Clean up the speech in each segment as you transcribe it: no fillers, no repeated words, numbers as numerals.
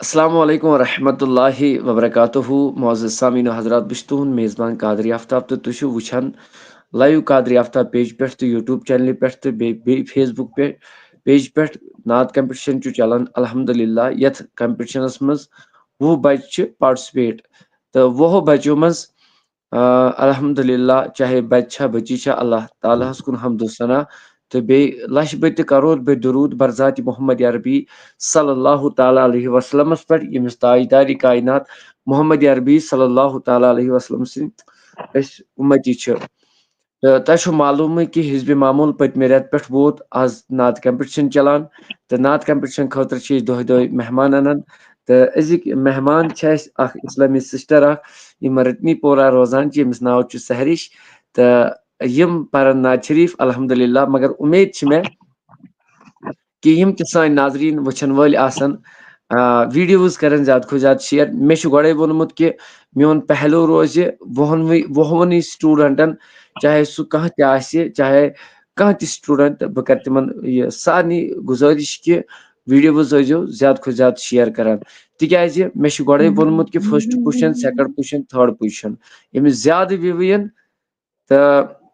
अस्सलामु अलैकुम वरहमतुल्लाहि वबरकातुहू मोअज़्ज़िज़ सामीन हज़रात बश तुहुंद मेज़बान कादर याफ्ताब तो तुझु वुछान लाइव कादर याफ्ताब पेज पे तो यूट्यूब चैनल पे तो फेसबुक पे पेज पे नात कंपटीशन चलान अल्हम्दुलिल्लाह यथ कंपटीशनस मज 20 बच्चे पार्टिसिपेट तो 20 बच्चों मज अल्हम्दुलिल्लाह चाहे बच्चा बच्ची अल्लाह ताला हस कुन हम्दो सना तो बे लश बत करोड़ बे दुरूद बरजात मोहम्मद अरबी सल्लल्लाहु ताला अलैहि वसल्लम पे यमिस ताजदारी कायनात मोहम्मद अरबी सल्लल्लाहु ताला अलैहि वसल्लम सिंद उम्मती तो तह मालूम कि हिजब मामूल पतमे रेत पे वोत आज नात कंपटीशन चलान तो नात कंपटीशन खतर दह दह मेहमान अनान तो अजिक मेहमान इस्लामी सिस्टर यम रतनी पोरा रोजान यमिस नाव सहरिश तो यम परन नात शरीफ अल्हम्दुलिल्लाह मगर उम्मीद मे कि यम त सान नाजरीन वचन वल आसन वीडियोज करन ज्यादा खो ज्यादा शेयर मे गए वोनमुत कि मोन पहलू रोज वोहवनी स्टूडेंटन चाहे सह कह चाहे कह स्टूडेंट बह कर तिमन सारनी गुजारिश कि वीडियोज ज्यादा खो ज्यादा शेयर करान तिकाज मे गए वोनमुत कि first position second position third position यमिस ज्यादा व्यू यन तो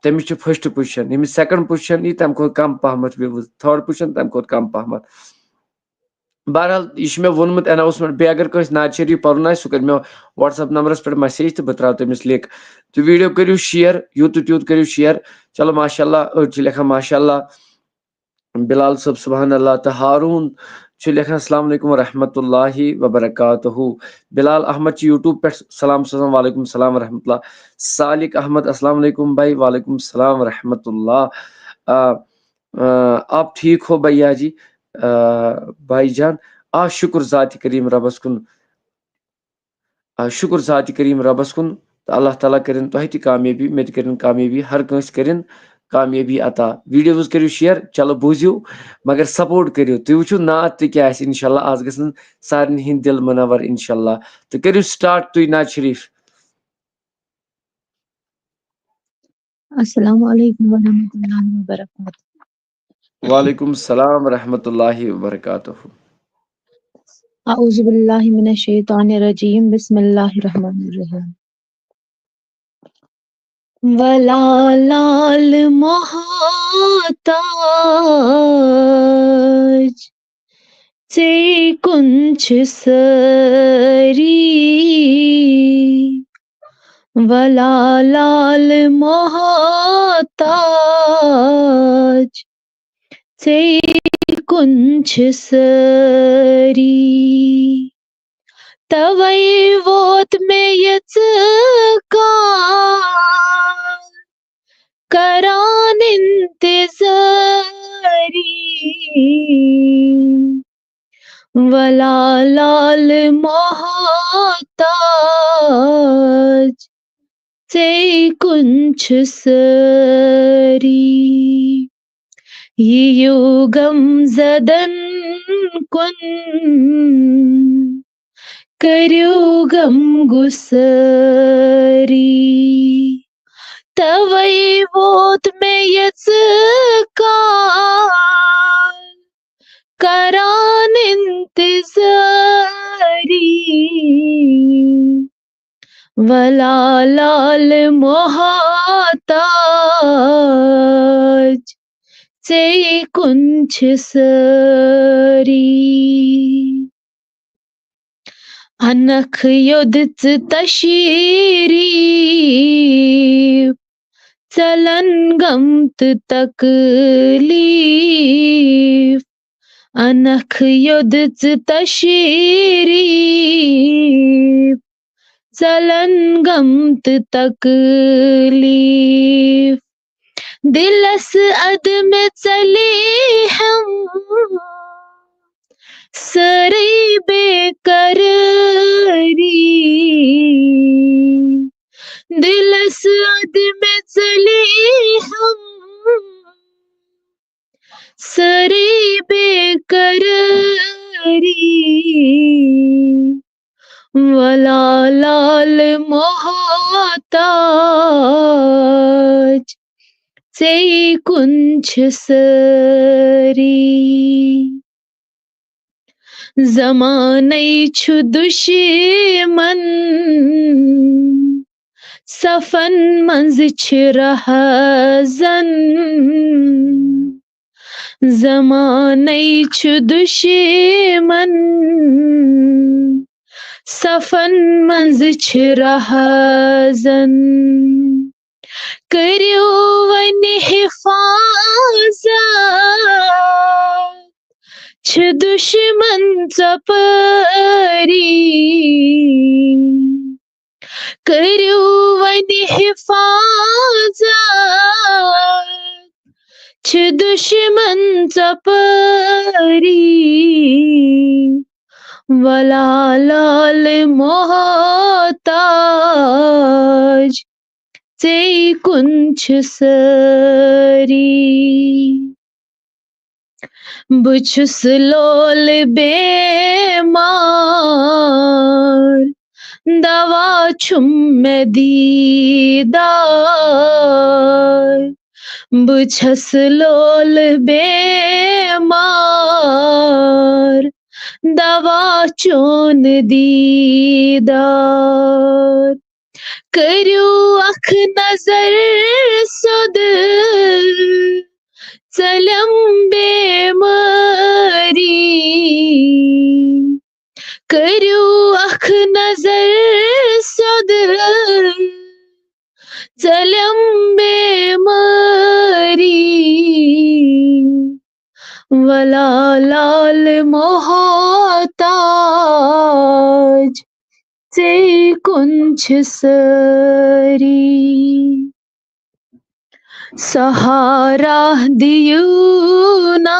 तमिस फर्स्ट पोजिशन यमिस सेकंड पोजिशन यी तम खोत कम पहमत व्यूज थर्ड पोजिशन तम खोत कम पहमत बहरहाल यह मे वोनमुत अनाउंसमेंट बे अगर कस नात शरीफ पर्न सह कर मे व्हाट्सएप नंबरस पे मैसेज तो बह त्रा तमिस लिंक तो वीडियो करू शेयर यूत त्यूत करू शेयर चलो माशाल्लाह अड़ लिखान माशाल्लाह बिलाल सब सुबहान अल्लाह तो हारून लिखान अस्सलाम वालेकुम रहमतुल्लाहि व बरकातुहू बिलाल अहमद यूट्यूब पे सलाम सलाम वालेकुम सलाम रहमतुल्लाह सालिक अहमद अस्सलाम वालेकुम भाई वालेकुम सलाम रहमतुल्लाह आप ठीक हो भैया जी भाईजान शुक्र ज़ात करीम रबस कुन शुक्र ज़ात करीम रबस कुन तो अल्लाह ताला करिन तोह ति कामयाबी मे करिन कामयाबी हर कंस करिन कामयाबी अता वीडियोज करू शेयर चलो बूझियो मगर सपोर्ट करियो तुम वुचो नात तो क्या इंशाल्लाह आज गसन सारन हिंद दिल मुनवर इंशाल्लाह तो करियो स्टार्ट तुम नात शरीफ अस्सलामु अलैकुम वरहमतुल्लाहि वबरकातुहू। वालेकुम सलाम रहमतुल्लाहि व बरकातुहू। अऊज़ु बिल्लाहि मिनश शैतानिर रजीम बिस्मिल्लाहिर रहमानिर रहीम। वलाल मोहताज से कुंछ सरी वलाल मोहताज से कुंछ सरी तवई वोत में यच का करान इंतज़ारी वलाल मोहताज से कुंछ सरी ये गम जदन कुन करो गम गुसरी तवई वोत में यच का करान इंतज़ारी वलाल मोहताज से कुंछ सरी अनख युद्ध तशीरीफ चलन गमत तकलीफ अनख युद्ध तशीरीफ चलन गमत तकलीफ दिलस अदम चली हम सरी बेकरारी दिलस अदम चली हम सरी बेकरारी वलाल मोहताज से कुंछ सरी ज़माने छु दुश्मन सफन मंज छ रहज़न ज़माने छु दुश्मन सफन मंज छ रहज़न करियो वनि हिफाज़त छ दुश्मन ज़परी करियो वनि हिफाज़त छ दुश्मन ज़परी वला लाल मोहताज से कुंछ सरी बुछुस लोल बेमार दवा छुम में दीदार बुछस लोल बेमार दवा चोन दीदार करियो अख नजर सुद सलम बेमारी करियो अख नजर सुद सलम बेमारी वला लाल मोहताज से कुंछ सरी सहारा दियो ना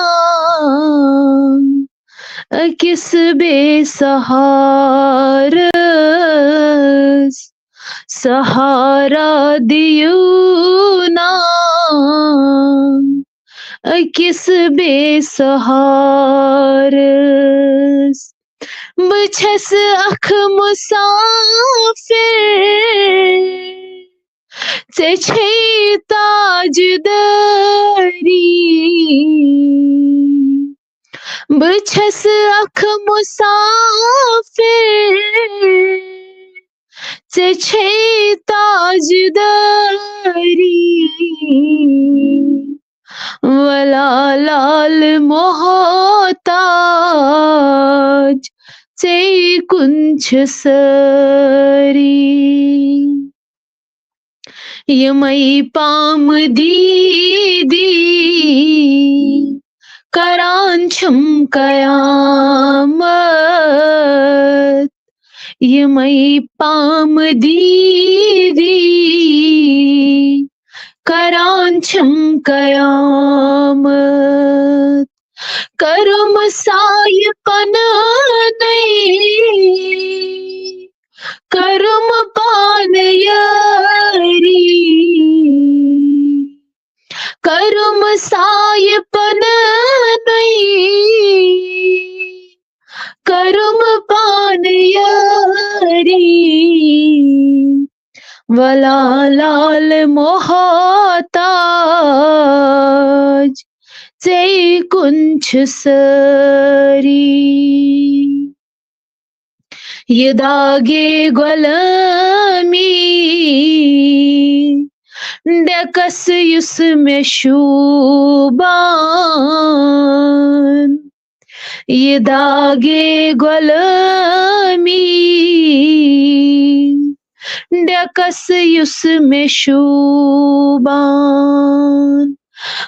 किस बेसहारस सहारा दियो ना किस बेसहारस बछस अख मुसाफिर से छे ताजदारी बछस अख मुसाफिर से छे ताजदारी वला लाल मोहताज से कुंछ सरी यमई पाम दीदी करांछम कयामत यमई पाम दीदी करांछम कयामत करुम सायपन नहीं करुम पान यारी करुम सायपन नहीं करुम पान यारी वला लाल मोहताज से कुंछ सरी ये दागे गुलामी डकस युस्में शुबान ये दागे गुलामी डकस युस्में शुबान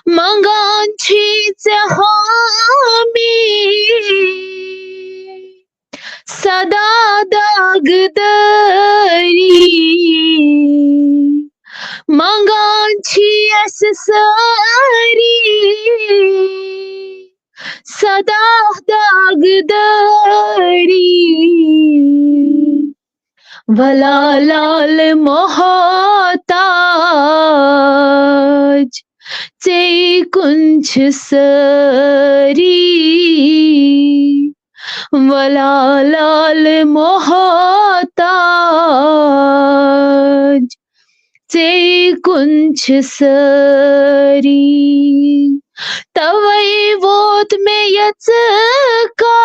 मंगांची हामी सदा दागदारी मंगांची अस सारी सदा दागदारी वला लाल मोहताज से कुंछ सरी वला लाल मोहताज से कुंछ सरी तवई वोत में यच का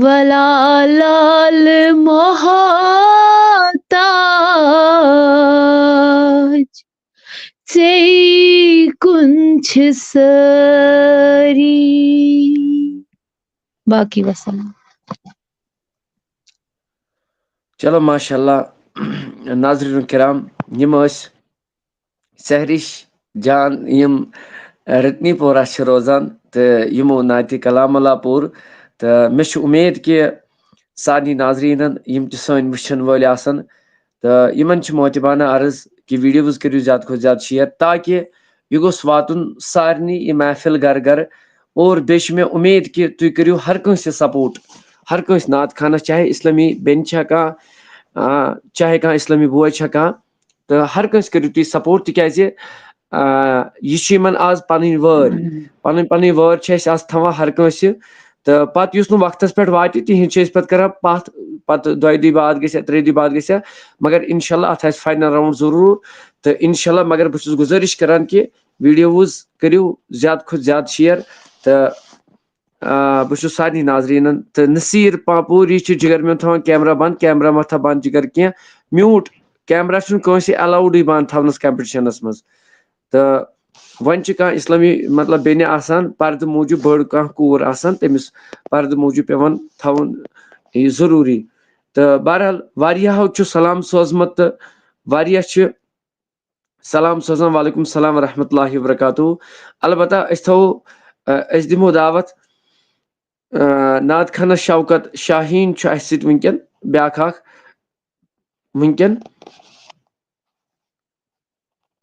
वला लाल मोहताज चे कुंछ सरी। बाकी वसलम। चलो माशाल्लाह नाज़रीन किराम यम सहरिश जान यम रत्नी पोरा रोजान तो यमो नाति कलामल्लापुर तो मे उम्मीद कि सानी नाजरीन यम सन वुचन वाल आसन तो यमन मोतिबाना अर्ज कि वीडियोज करो ज्यादा खुद ज्यादा शेयर ताकि यह गोस वातुन सारनी यह महफिल घर घर और बेश मे उम्मीद कि तुम करो हर कंस सपोर्ट हर कंस नात खानस चाहे इस्लामी बेन कह चाहे कह इस्लामी बोय कह तो हर कंस करो तुम सपोर्ट तिकाज यह आज पन वर पन वर थवान हर कंस तो पत युस वक्तस पे वात तिहिंद पे कर पत पत दो बाद गया त्रे बाद गया मगर इंशाल्लाह अत फाइनल राउंड जरूर तो इंशाल्लाह मगर बहुत गुजारिश करान कि वीडियोज करो ज्यादा खुद ज्यादा शेयर तो बहुत सारे नाजरीन तो नसीर पापूर यह जिगर मे थवान कैमरा मत बंद जिगर कह म्यूट कैमरा कंसे अलाउड बंद थवनस कंपटिशनस मज तो वन कह इस्लामी मतलब बेने आसान पर्द मूजूब बड़ कह कूर आसान तमिस पर्द मूजूब पेवन थवन यह जरूरी तो बहरहाल वारियाहो सलाम सोजमत तो वारिया सलाम सोजन वालेकुम सलाम रहमतुल्लाहि व बरकातुहू अलबत्ता अस दिमो दावत नात खाना शौकत शाहीन वनकन ब्याख वनकन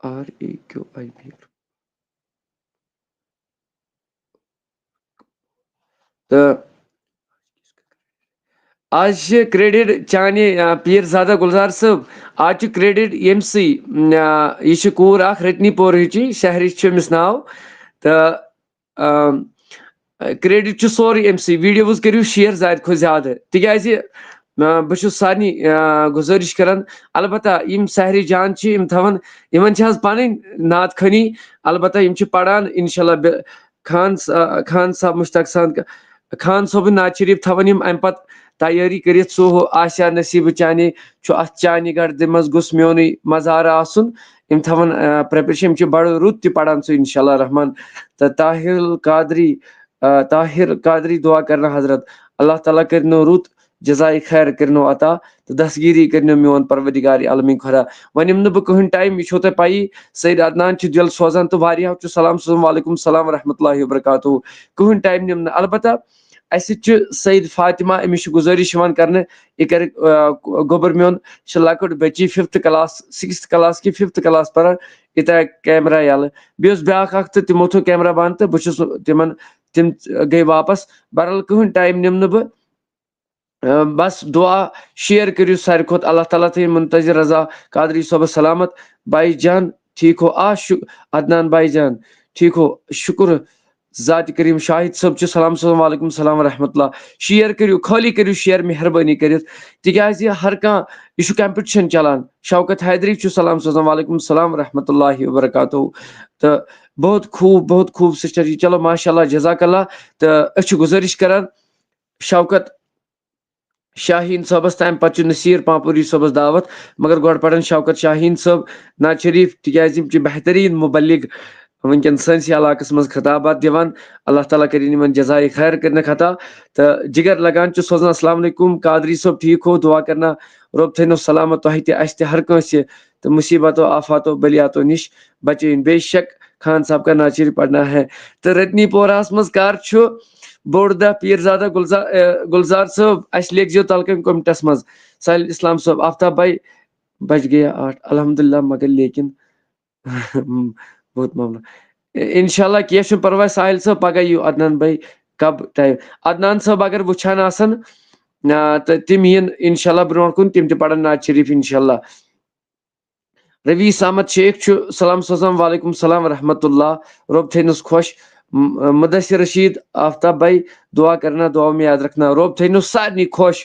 RAQIB तो आज क्रेडिट चाने पीरजादा गुलजार साहब आज क्रेडिट यमसी यह कूर रत्नी पोर शहर नाव तो क्रेडिट सोरे यमसी वीडियोज करो शेयर ज्यादा खुद ज्यादा तिकाज बहुत सारे गुजारिश करान अलबत्ता यम सहरी जान थवन पन नात खनी अलबत्ता पढ़ान इंशाल्लाह खान साहब मुश्ताक खान साहब नात शरीफ थवन अम पत तैयारी कर सो आशा नसीब चाने अत चाने गर्द मज गुस मोन मजार आसन यम थवन प्रिपरेशन बड़ रुत पढ़ान सो इंशाल्लाह रहमान तो ताहिर कादरी दुआ करना हजरत अल्लाह ताला करनो रुत जजाई खैर करनो अता तो दस्तगिरी करनो मोन परवदिगार आलमीन खुदा वन यम बह कहन टाइम यह तुम पई सैयद अदनान दिल सोजान तो वारियाह सलाम सोजन वालेकुम सलाम रहमतुल्लाहि व बरकातुहू कहन टाइम निम अलबत्ता सैयद फातिमा अमिस गुजारिश कर यह कर गोबर मोन लकुट बच्ची 5th क्लास 6th क्लास कि 5th क्लास पढ़ान यह कैमरा यल बेस ब्याख तो तिमो थो कैमरा बंद तो बहुत तिम गई वापस बहरहाल कहन टाइम निम बह बस दुआ शेयर करो सारे खुद अल्लाह ताला थे मुंतजिर रजा कादरी सोब सलामत भाई जान ठीक हो अदनान भाई जान ठीक हो शुक्र ज़ात करीम शाहिद सब सलाम वालेकुम सलाम रहमतुल्लाह शेयर करो खाली करो शेयर मेहरबानी कर तिकाज हर कह यह कंपटिशन चलान शौकत हैदरी सलाम वालेकुम सलाम रहमतुल्लाहि व बरकातुहू तो बहुत खूब सिस्टर जी चलो माशाल्लाह जज़ाकल्लाह तो गुजारिश करान शौकत शाहीन सबस तम पे नसीर पापुरी सबस दावत मगर गो पड़न शौकत शाहीन सब नाज शरीफ तिकाज बेहतरीन मुबल्लिग वनकन सनस इलाकस मज खिताबात दिवान अल्लाह ताला करीन जजाए खैर करने खता तो जिगर लगान सोजान अस्सलाम वालेकुम कादरी सब ठीक हो दुआ करना रब थो सलामत तह ते हर कंस तो मुसीबतों आफातों बलियातों निश बचें बेशक खान साहब का नाज शरीफ पढ़ना है तो रत्नी पोरास मज कर बोड़ दह पीरजादा गुलजार साहब अस लिखो तलकन कमेंटस मज साहिल इस्लाम साहब आफ्ताब भाई बच गया 8 अल्हम्दुलिल्लाह मगर लेकिन बहुत मामला इंशाल्लाह कह परवाह साहिल साहब पगह यू अदनान भाई कब टाइम अदनान साहब अगर वुचान आसन तो तिम यन इंशाल्लाह ब्रो कुन तिम पढ़न नाज शरीफ इंशाल्लाह रवी सामत शेख सलाम सोजान वालेकुम सलाम रहमतुल्लाह रब थेनुस खुश मुदस्सिर रशीद आफ्ताब भाई दुआ करना दुआ में याद रखना रब थेनुस सारे खुश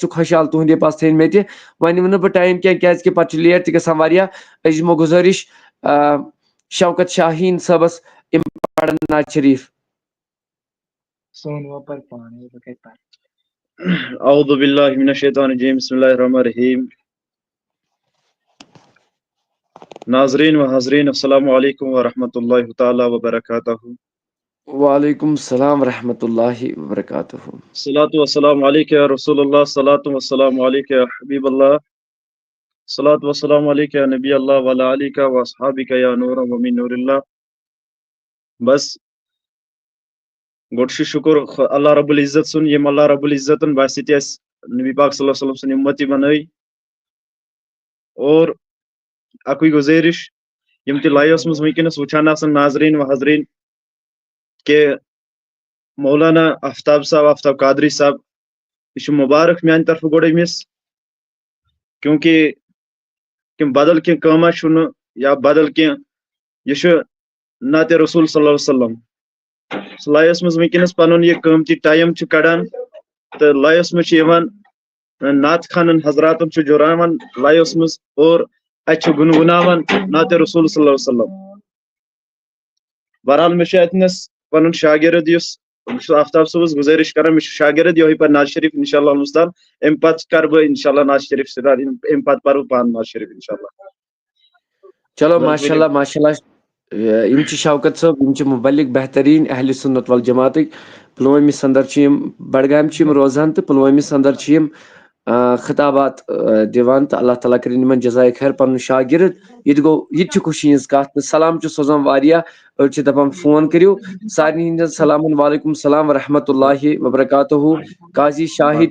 तो खुशहाल तुहदे पास थन मे वन वो बह टाइम क्या पे लेट तम गुजारिश शौकत शाहीन सबस पढ़न नाज शरीफ सोनुआ पर पानी औज़ु बिल्लाहि मिनश शैतानिर रजीम बिस्मिल्लाहिर रहमानिर रहीम। नाज़रीन व हाज़रीन अस्सलामु अलैकुम व रहमतुल्लाहि तआला व बरकातहू। वालेकुम सलाम रहमतुल्लाहि व बरकातहू। सलातु व सलाम अलैका या रसूलल्लाह, सलातु व सलाम अलैका या हबीबल्लाह, सलातु व सलाम अलैका या नबी अल्लाह व अला आलिका व अस्हाबिका या नूर व मिन नूरिल्लाह। बस गोट शुक्र अल्लाह रब्बुल इज्जत सुन यम अल्लाह रब्बुल इज्जतन बासित नबी पाक सल्लल्लाहु अलैहि वसल्लम सुन उम्मती बनाई। और अकुई गुजारिश यम ति लाइवस मज वुनकस वुचान आसन नाज़रीन व हाज़रीन के मौलाना आफ्ताब साहब, आफ्ताब कादरी साहब, यह मुबारक मान तरफ गोड़ अमिस, क्योंकि कि बदल क्या कामा शुन या बदल क्या यह नाते रसूल सल्लल्लाहु अलैहि वसल्लम लाइवस मज वुनकस पनुन यह कीमती टाइम कड़ान तो लाइवस मज नात खानन हजरातन जुरावन लाइवस मज और अच्छे गुनगुनावन नाते रसूल सल्लल्लाहु अलैहि वसल्लम। बहरहाल मे अतनस पनुन शागिर्द आफ्ताब सबस गुजारिश कर शागिर्द यो पर नाज शरीफ इंशाअल्लाह मुस्तान अम पत कर बह इंशाअल्लाह नाज शरीफ स्टार्ट अम पत पर पान नाज शरीफ इंशाअल्लाह। चलो माशाल्लाह माशाल्लाह इम शौकत साहब इम मुबलिक बेहतरीन अहल सुन्नत वल जमात पुलवामिस अंदर बडगाम रोजान तो पुलवामिस अंदर खिताबात दिवान तो अल्लाह ताला करिन इमन जज़ाए खैर पन शागिर्द ये गो ये खुशी हज कत सलाम सोजान वारिया अड़ दपान फोन करियो सारनी हंदन सलामन वालेकुम सलाम व रहमतुल्लाहि व बरकातहू। काजी शाहिद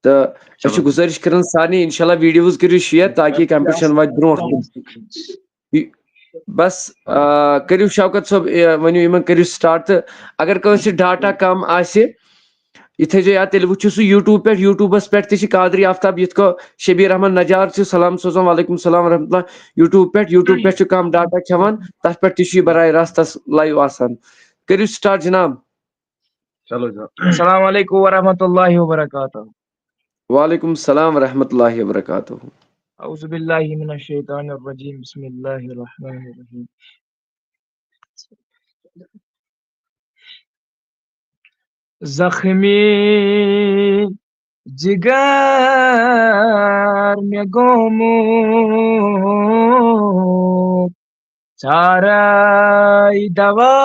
तो गुजारिश कर सारे इंशाल्लाह वीडियोज करो शेयर ताकि कंपटीशन वात ब्रो। बस करियो शौकत साहब वनो इन करियो स्टार्ट तो अगर कंस डाटा कम आसे ये या तेल वो यूट्यूब पे यूट्यूबस पे कादरी आफ्ताब ये शबीर अहमद नजार सलाम सोजान वालेकुम सलाम रहमतुल्लाह यूट्यूब पे कम डाटा खेवान तथ पे बराह रास्त लाइव आसान। करियो स्टार्ट जनाब। चलो अस्सलाम वालेकुम व रहमतुल्लाहि व बरकातहू। वालेकुम सलाम व रहमतुल्लाहि व बरकातहू। औज़ु बिल्लाहि मिनश शैतानिर रजीम बिस्मिल्लाहिर रहमानिर रहीम। जख्मी जिगर में गोमू साराई दवा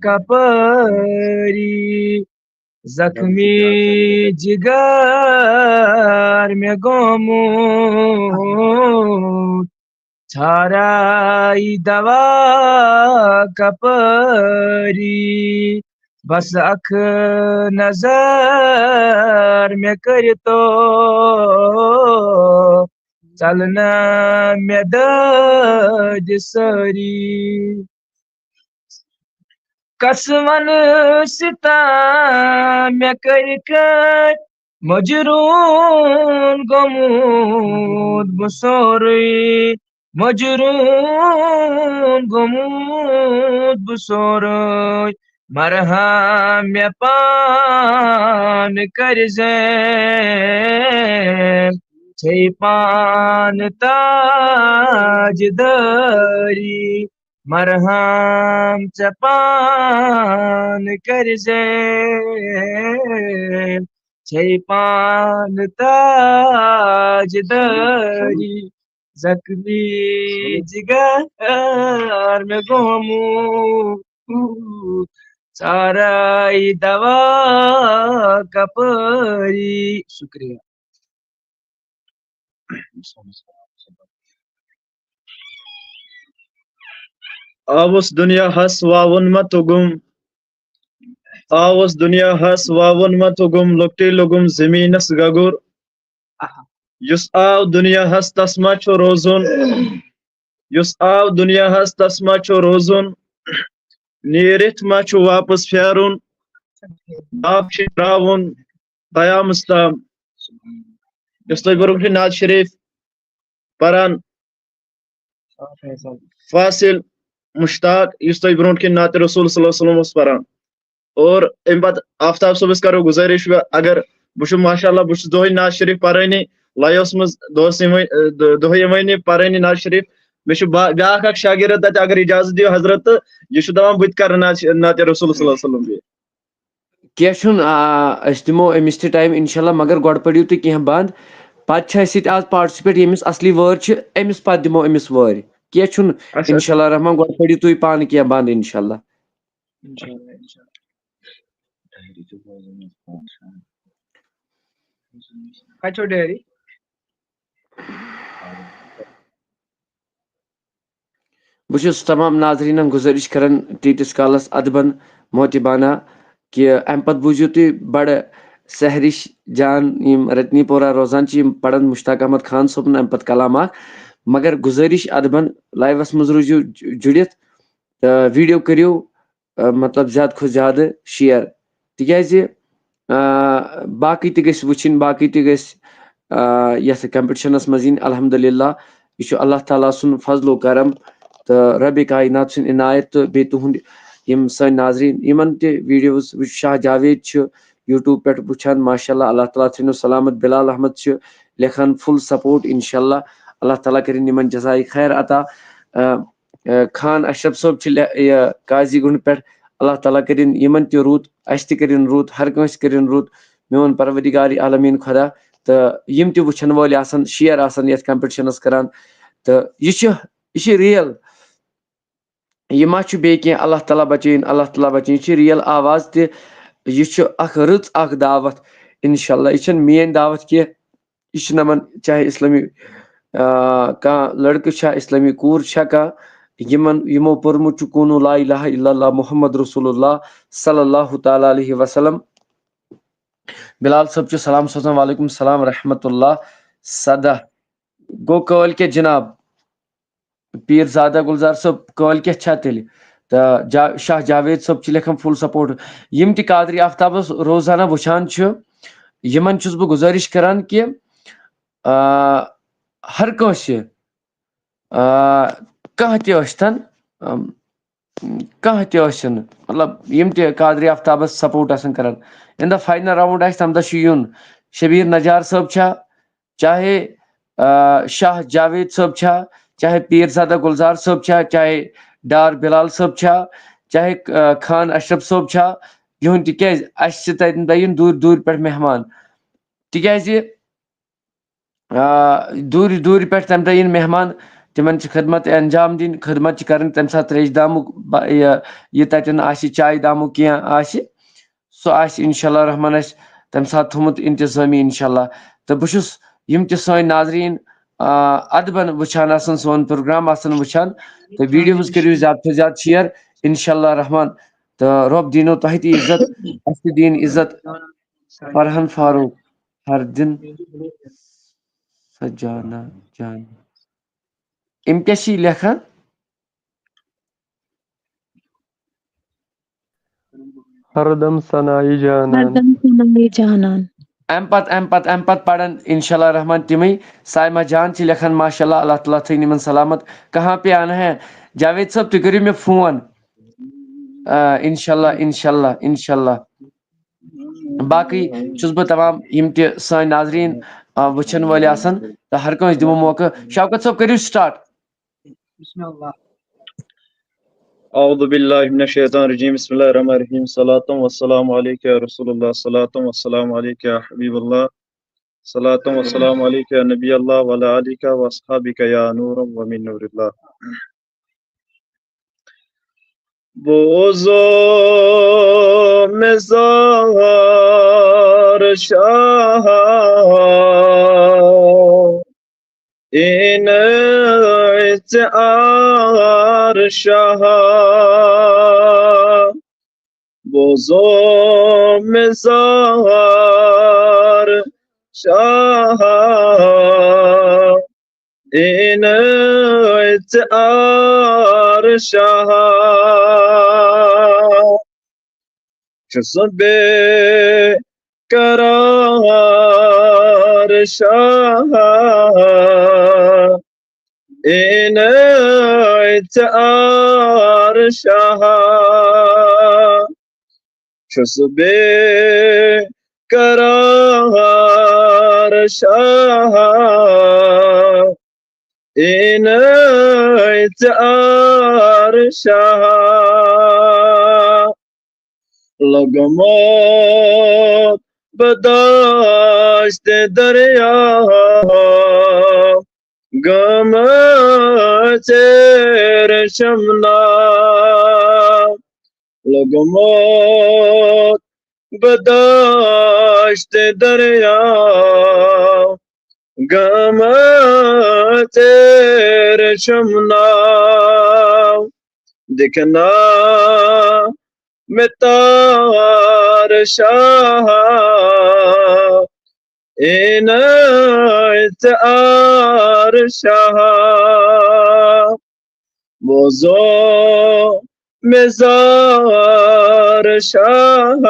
का परी, जख्मी जिगर में गोमू साराई दवा का परी, बस अख नजर में कर तो चलना में दर्द सरी, कसमन सिता में कर मजरून गमूद बसोरी, मजरून गमूद बसोरी, मरहम में पान कर छे पान ताज दरी, मरहम चपान कर छे पान ताज दरी, जख्मी जिगर में गोमू साराई दवा का परी। शुक्रिया। आवस दुनिया हस वावन मत गुम, आवस दुनिया हस वावन मत गुम, लोकटे लोगुम जमीनस गगुर, युस आव दुनिया हस तस्मा छो रोजुन, युस आव दुनिया हस तस्मा छो रोजुन, नीरित मा छो वापस फेरुन, आप त्रावन कयामस ताम। युस तुम ब्रोह नाज शरीफ परान फासिल मुश्ताक युस तुम ब्रोह नात रसूल सल्लल्लाहु अलैहि वसल्लम परान। और अम पत आफ्ताब सबस करो गुजारिश अगर बह माशाल्लाह बह दोहे नाज शरीफ पारानी लाइवस मज दोहे पारानी नाज शरीफ ब्याक शागिर्द तत अगर इजाजत दियो हजरत तो यह दपान बह कर नात रसूल सल्लल्लाहु अलैहि वसल्लम बे कह दिमो अमिस ते टाइम इंशाल्लाह मगर गोड पड़ियो तुम कह बंद पत आज पार्टिसिपेट यमिस असली वर अमिस पत दिमो अमिस वर कह इंशाल्लाह रहमान गोड पड़ियो तुम पान कह बंद इंशाल्लाह डायरी बहुत तमाम नाजरीन गुजारिश करान तीतिस कालस अदबन मोतिबाना कि अम पत बूझो तुम बड़ सहरिश जान रत्नीपोरा रोजान पढ़ान मुश्ताक अहमद खान सोबन अम पत कलाम मगर गुजारिश अदबन लाइवस मज रूजो जुड़ित वीडियो करियो मतलब ज्यादा खुद ज्यादा शेयर तिकाज बाकी त गछ वुचिन बाकी त गछ यथ कंपटिशनस मज इन अल्हम्दुलिल्लाह यह अल्लाह ताला सुन फजलो करम तो रब कायनात सुन इनायत तो बे तुहद यम सन नाजरीन यमन ते वीडियोस शाह जावेद यूट्यूब पे वुचान माशाल्लाह अल्लाह ताला थीनो सलामत बिलाल अहमद लेखन फुल सपोर्ट इंशाल्लाह अल्लाह ताला करिन यमन जज़ाई खैर अता खान अशरफ सोब काजी गुंड पे अल्लाह ताला करिन यमन ते रूत अस ते करिन रूत हर कंस करिन रूत मोन परवदिगार आलमीन खुदा तो यम ते वुचन वाल आसन शेयर आसन यथ कंपटिशनस करान तो यह रियल यह मा बे कह अल्लाह ताला बचन अल्लाह ताला बचन यह रियल आवाज ते यह रच दावत इंशाल्लाह यह मेन दावत कह यह नमन चाहे इस्लामी कह लड़का इस्लामी कूर कह यमो पोर्मुत कूनू ला इलाहा इल्लल्लाह मुहम्मद रसूलुल्लाह सल्लल्लाहु ताला अलैहि वसल्लम बिलाल सब सलाम सोचन वालेकुम सलाम रहमतुल्लाह सदा गो कल के जनाब पीरजादा गुलजार सब कल क्या तेल तो शाह जावेद सब लेखन फुल सपोर्ट यम त कादरी आफ्ताब रोजाना वुचान यमन बह गुजारिश करान कि हर कंस कह तन कह तन मतलब यम त कादरी आफ्ताबस सपोर्ट करान इन द फाइनल राउंड तम दह यून शबीर नजार सब चाहे शाह जावेद सब चाहे पीरजादा गुलजार सब चाहे डार बिलाल सब चाहे खान अशरफ सोब युन तन दिन दूर दूर पे मेहमान तिकाज दूर दूर पे तम दिन मेहमान तिमन खदमत अंजाम दिन खदमत कर तम सात त्रेश दामुक यह तन चाय दामुक कह सह इंशाल्लाह रहमान तम सात थोमुत इंतजामी इंशाल्लाह तो बहुत यम त सन नाजरीन अदबन वुचान सोन प्रोग्राम वुचान तो वीडियोज करो ज्यादा से ज्यादा शेयर इंशाल्लाह रहमान तो रब दीनो तह ती इज्जत अस दीन इज्जत फरहन फारूक हर दिन सजाना जान इम क्या लेखन हरदम सनाई जानान हरदम सुनाई जानान अम पत पढ़न इंशाल्लाह रहमान तिमई साइमा जान लेखन माशाल्लाह अल्लाह ताला थी निमन सलामत कहाँ पे आना है जावेद साहब तुम करो मे फोन इंशाल्लाह इंशाल्लाह इंशाल्लाह बाकी बह तमाम यम त सन नाजरीन वुचन वाले तो हर कंस दिमो मौका शौकत साहब करो स्टार्ट औज़ु बिल्लाहि मिनश शैतानिर रजीम बिस्मिल्लाहिर रहमानिर रहीम सलातु वस्सलामु अलैका या रसूलुल्लाह सलातु वस्सलामु अलैका या हबीबल्लाह सलातु वस्सलामु अलैका या नबी अल्लाह व अला आलिका व अस्हाबिका या नूरम व मिन नूरिल्लाह बोझो मेज़ार शाह इन इत्आर शाह बोझो मेज़ार शाह इन इत्आर शाह जज़्बे करार शाह इन इत्आर शाह जज़्बे करार Shah inayet arşaha lagamot badaşt derya gamater şamna lagamot badaşt derya gamater şamna दिखना में तार शाह इनायत आर शाह वज़ो में ज़ार शाह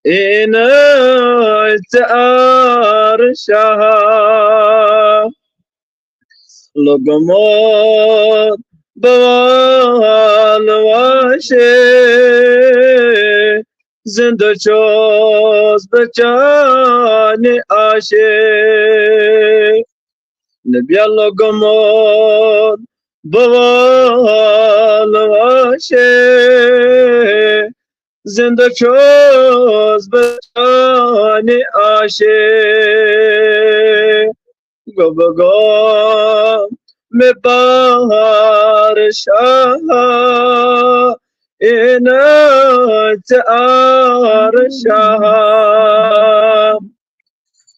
इनायत आर शाह लगमत बवाल वाशे जिंदा चोस बचाने आशे नबिया लगमत बवाल वाशे जिंदा चोस बचाने आशे गबगा में बाहर शाह इनायत आर शाह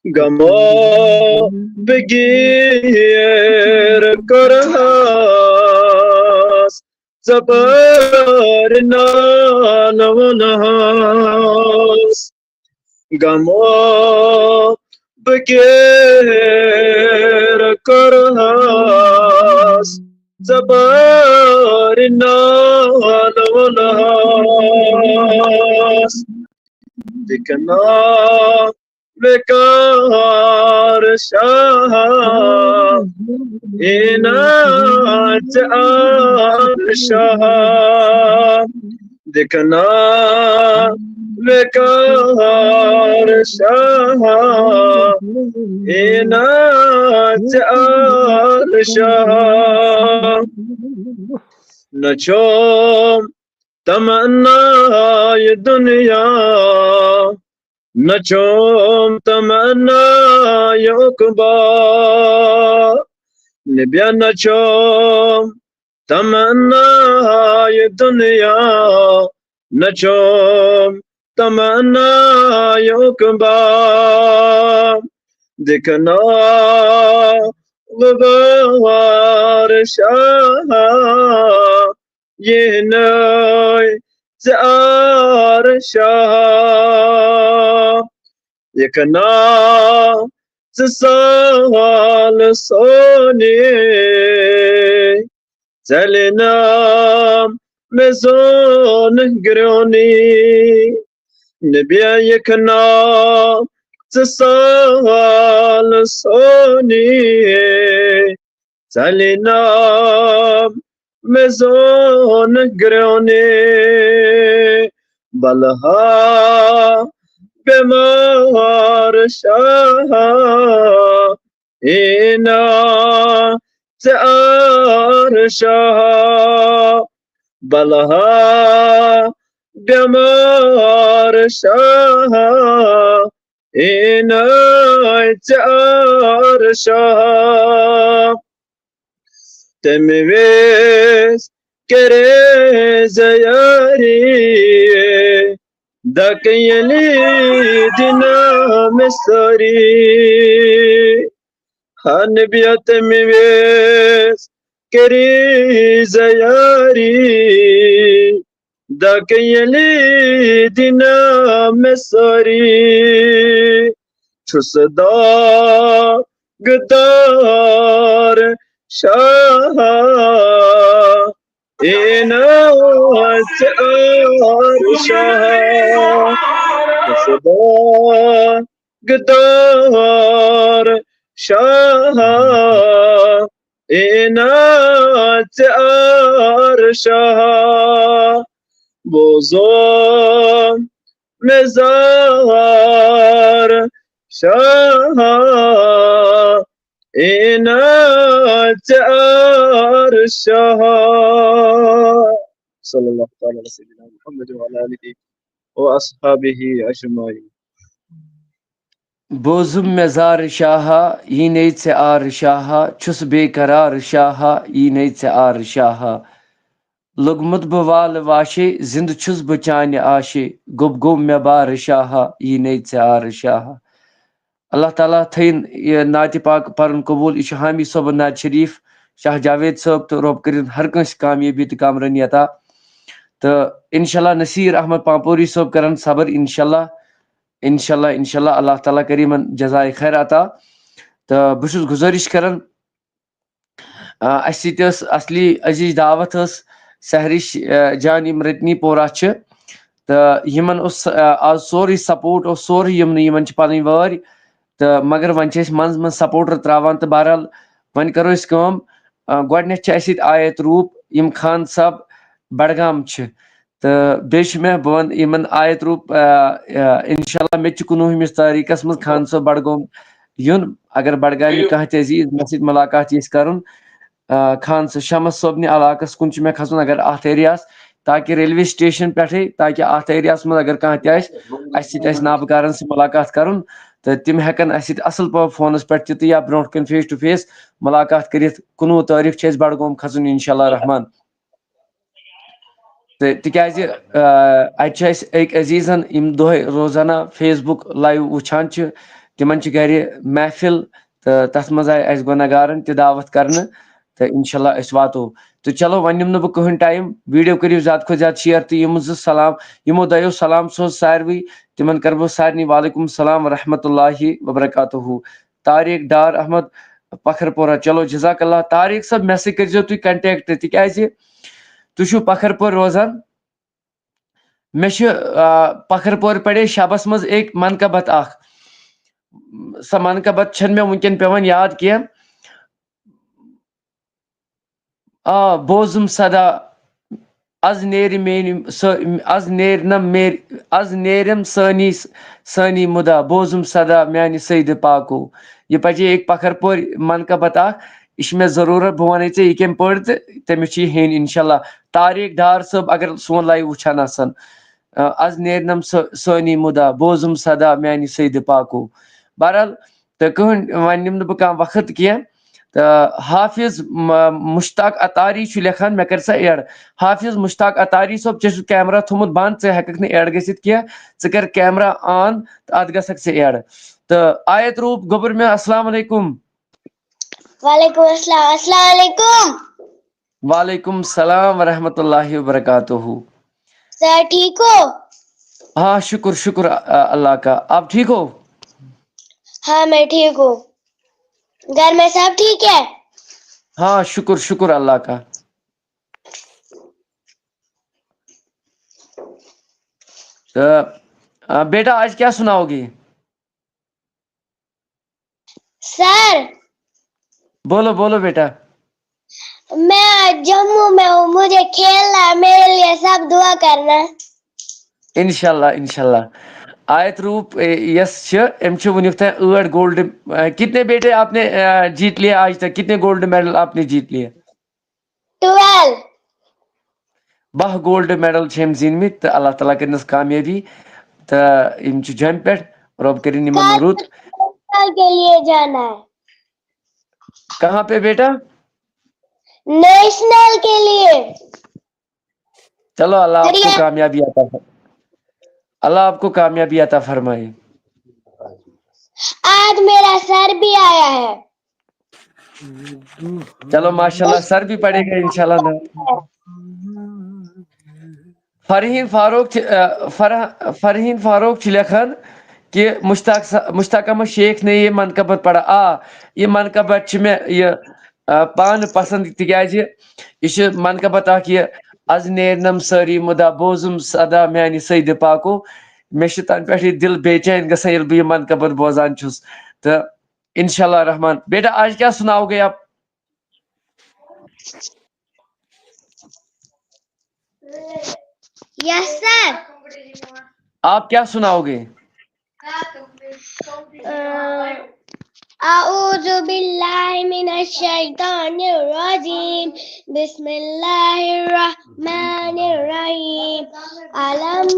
गमो बगैर करहास ज़बर नानवनहास गमो बगैर करहास ज़बर नानवनहास दिखना बेकार शाह इनायत आर शाह दिखना बेकार शाह इनायत आर शाह नचो तमन्ना ये दुनिया नचोम तमन्ना ये उक़बा निबिया नचोम तमन्ना ये दुनिया नचोम तमन्ना ये उक़बा दिखना गुबार शाह ये इनायत आर शाह यकना साल सोने चलना में जोन ग्रोनी नबिया यकना साल सोने चलना में जोन ग्रोनी बलहा बेमार शाह इनायत आर शाह बलहा बेमार शाह इनायत आर शाह तमवेस करे ज़यारी दकयली दिना मिसरी हनबियत मिवेस करी ज़यारी दकयली दिना मिसरी छुसदा गदार शाह इनायत आर शाह छुसदा गदार शाह इनायत आर शाह बोज़ो मेज़ार शाह إنات عرشها صلى الله تعالى على سيدنا محمد وعلى آله وأصحابه أجمعين. बोजुम में जार शाहा यी नहीं से आर शाहा छुस बेकरार शाहा यी नहीं से आर शाहा लुगमुत बवाल वाशे जिंद छुस बचान आशे गुब गुम में बार शाहा यी नहीं से आर शाहा अल्लाह ताला थीन ये नात पाक परन कबूल यह हामी सोब नात शरीफ शाह जावेद साहब तो रब कर हर कंस कामयाबी तो कामरानी अता तो इंशाल्लाह नसीर अहमद पापोरी साहब करन सबर इंशाल्लाह इंशाल्लाह इंशाल्लाह अल्लाह ताला करीमन जज़ाए खैर अता तो बहुत गुजारिश करन असली अजीज दावत सहरिश जान यम रतनी पोरा तो यमन आज सोरी सपोर्ट सोरी यमन पन वार तो मगर वन मंज मंज सपोर्टर त्रावान तो बहरहाल वन करो गो आयत रूप यम खान साहब बडगाम तो बे मे बन इन आयत रूप इंशाल्लाह मे 19 तारीखस मज खान साहब बडगाम यून अगर बडगामी कह अजीज मे सत मुलाकात कर खान साहब शमस सोबन इलाकस कुन मे खसन अगर अत एरियास ताकि रेलवे स्टेशन पे ताकि अत एरियास मज अगर कह नाबकारन से मुलाकात कर तो तम हेकन असल पा फोनस पे ति या ब्रो कन फेस टू फेस मुलाकात कर 19 तारीख बडगाम खसन इंशाल्लाह रहमान तिकाज अक अजीजन यम दोहे रोजाना फेसबुक लाइव वुचान तिमन गर महफिल तो तथ मज आय गुनहगारन त दावत करने तो इंशाल्लाह वातो तो चलो वन निम बह कहन टाइम वीडियो करो ज्यादा खो ज्यादा शेयर तो यम सलाम यमो दयो सलाम सोज सारवी तिमन कर बह सारे वालेकुम सलाम रहमतुल्लाहि व बरकातुहू तारिक डार अहमद पखरपोरा चलो जज़ाकल्लाह तारिक सब मे सो कर तुम कंटेक्ट तिकाज तुम पखरपुर रोजान मे पखरपुर पड़े शबस मज एक मनकबत स मनकबत मे वनकन पेवन याद कह बोजुम सदा आज नेर आज नेरम सनी मुदा बोजुम सदा म्यान सईद पाको यह पचे एक पखरपुर मनकबत यह मे जरूरत बह वन ये कम पे तो तमिस हेन इंशाल्लाह तारिक डार साहब अगर सोन लाइव वुचान आज नेरनम सनी मुदा बोजुम सदा म्यान सईद पाको बहरहाल तो कहन वन निम बह कह वक्त कह तो हाफिज मुश्ताक अतारी लेखान मे कर सा एड हाफिज मुश्ताक अतारी सोब चे कैमरा थोमुत बंद ऐ हेक एड गसित कह कर कैमरा ऑन तो अत गसक से एड तो आयत रूप गोबर में अस्सलाम वालेकुम वालेकुम अस्सलाम अस्सलाम वालेकुम वालेकुम सलाम व रहमतुल्लाहि व बरकातुहू सर ठीक हो? हाँ शुक्र शुक्र अल्लाह का। आप ठीक हो? हाँ मैं ठीक हूँ। घर में सब ठीक है? हाँ शुक्र शुक्र अल्लाह का। तो बेटा आज क्या सुनाओगी? सर बोलो बोलो बेटा। मैं जम्मू में हूँ, मुझे खेलना है, मेरे लिए सब दुआ करना। इंशाल्लाह इंशाल्लाह। आयत रूप यस वनुक 8 गोल्ड। कितने बेटे आपने जीत लिए आज तक? कितने गोल्ड मेडल आपने जीत लिए? 12। 12 गोल्ड मेडल जीन तो अल्लाह ताला करनस कामयाबी तो जम पे रब कर रुत के लिए जाना है। कहाँ पे बेटा? नेशनल के लिए। चलो अल्लाह आपको कामयाबी अता अल्लाह आपको कामयाबी अता फरमाए। आज मेरा सर भी आया है। चलो माशाल्लाह सर भी पड़ेगा इंशाल्लाह ना। फरहीन फारूक लिखन कि मुश्ताक अहमद शेख ने ये मनकबत पढ़ा। ये मनकबत मे ये पान पसंद तिकाज यह मनकबत आज नेरनम सारी मुदा बोजुम सदा म्यान सईद पाको। मे तन पे दिल बेचैन गसान ये बह मनकबत बोजान तो इंशाल्लाह रहमान। बेटा आज क्या सुनाओगे आप? Yes sir. आप क्या सुनाओगे? आऊज़ A'udhu billahi minash shaitanir rajim. Bismillahirrahmanirrahim. Alam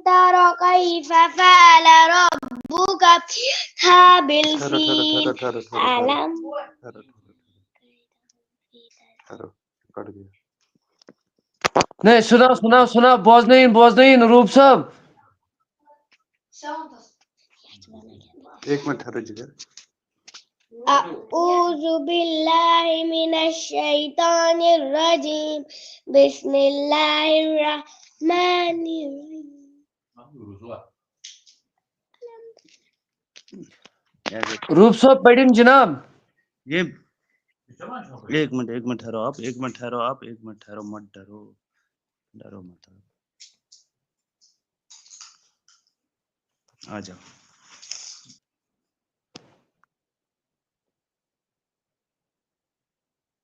tara kayfa fa'ala rabbuka ashabil fil. Alam नहीं सुनाओ सुनाओ सुनाओ बोझ नहीं रूप साहब एक मिनट ठहरो जिगर A'udhu billahi minash shaitanir rajim. Bismillahirrahmanirrahim. रूप साहब पढ़िन जनाब ये एक मिनट ठहरो आप एक मिनट ठहरो मत डरो मत आ जाओ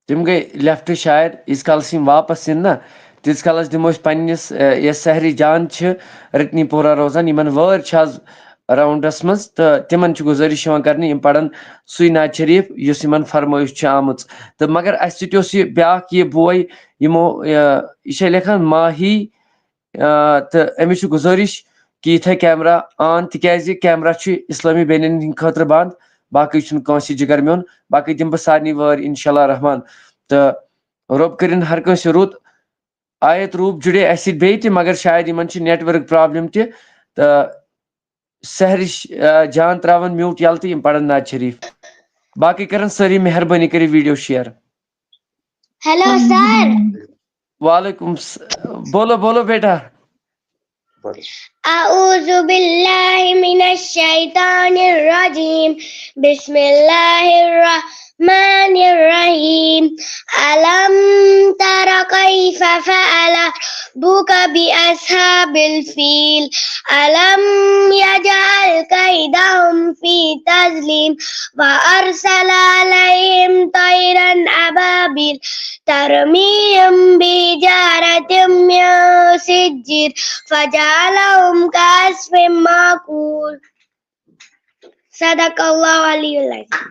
तिम गई लेफ्ट शायद इस काल सिम वापस इन ना तिस कालस दिमोस पन्निस ये सहरी जान छ रत्नी पोरा रोजान यमन वर छ राउंडस मज तो तिमन छ गुजारिश करने यम पढ़न सुई नाज शरीफ युस यमन फरमाइश छ आमुच तो मगर अस सयोस ये ब्याक ये बॉय यमो ये लेखन माही तो अमिस छ गुजारिश कि इथे कैमरा ऑन तिकाज कैमरा छ इस्लामी बेनिन खतर बंद बाकी छुन कंसी जिगर मेन बाकी दिम बह सारनी वर इंशाल्लाह रहमान तो रब करिन हर कंस रुत आयत रूप जुड़े अस बे मगर शायद इन नेटवर्क प्रॉब्लम तो सहरिश जान त्रावन म्यूट यल तो पढ़न नाज शरीफ बाकी करन सारी मेहरबानी करी वीडियो शेयर Hello sir. वालेकुम बोलो बोलो बेटा A'udhu billahi minash shaitanir rajim. Bismillahirrahmanirrahim. Alam tara kayfa fa'ala rabbuka bi ashabil fil. Alam yaj'al kaydahum fi tazlim wa arsala alayhim tayran ababil tarmihim bi jaratim min sijjir faj'alahum ka'asfin ma'kul. Sadaqallahu aliyul azim.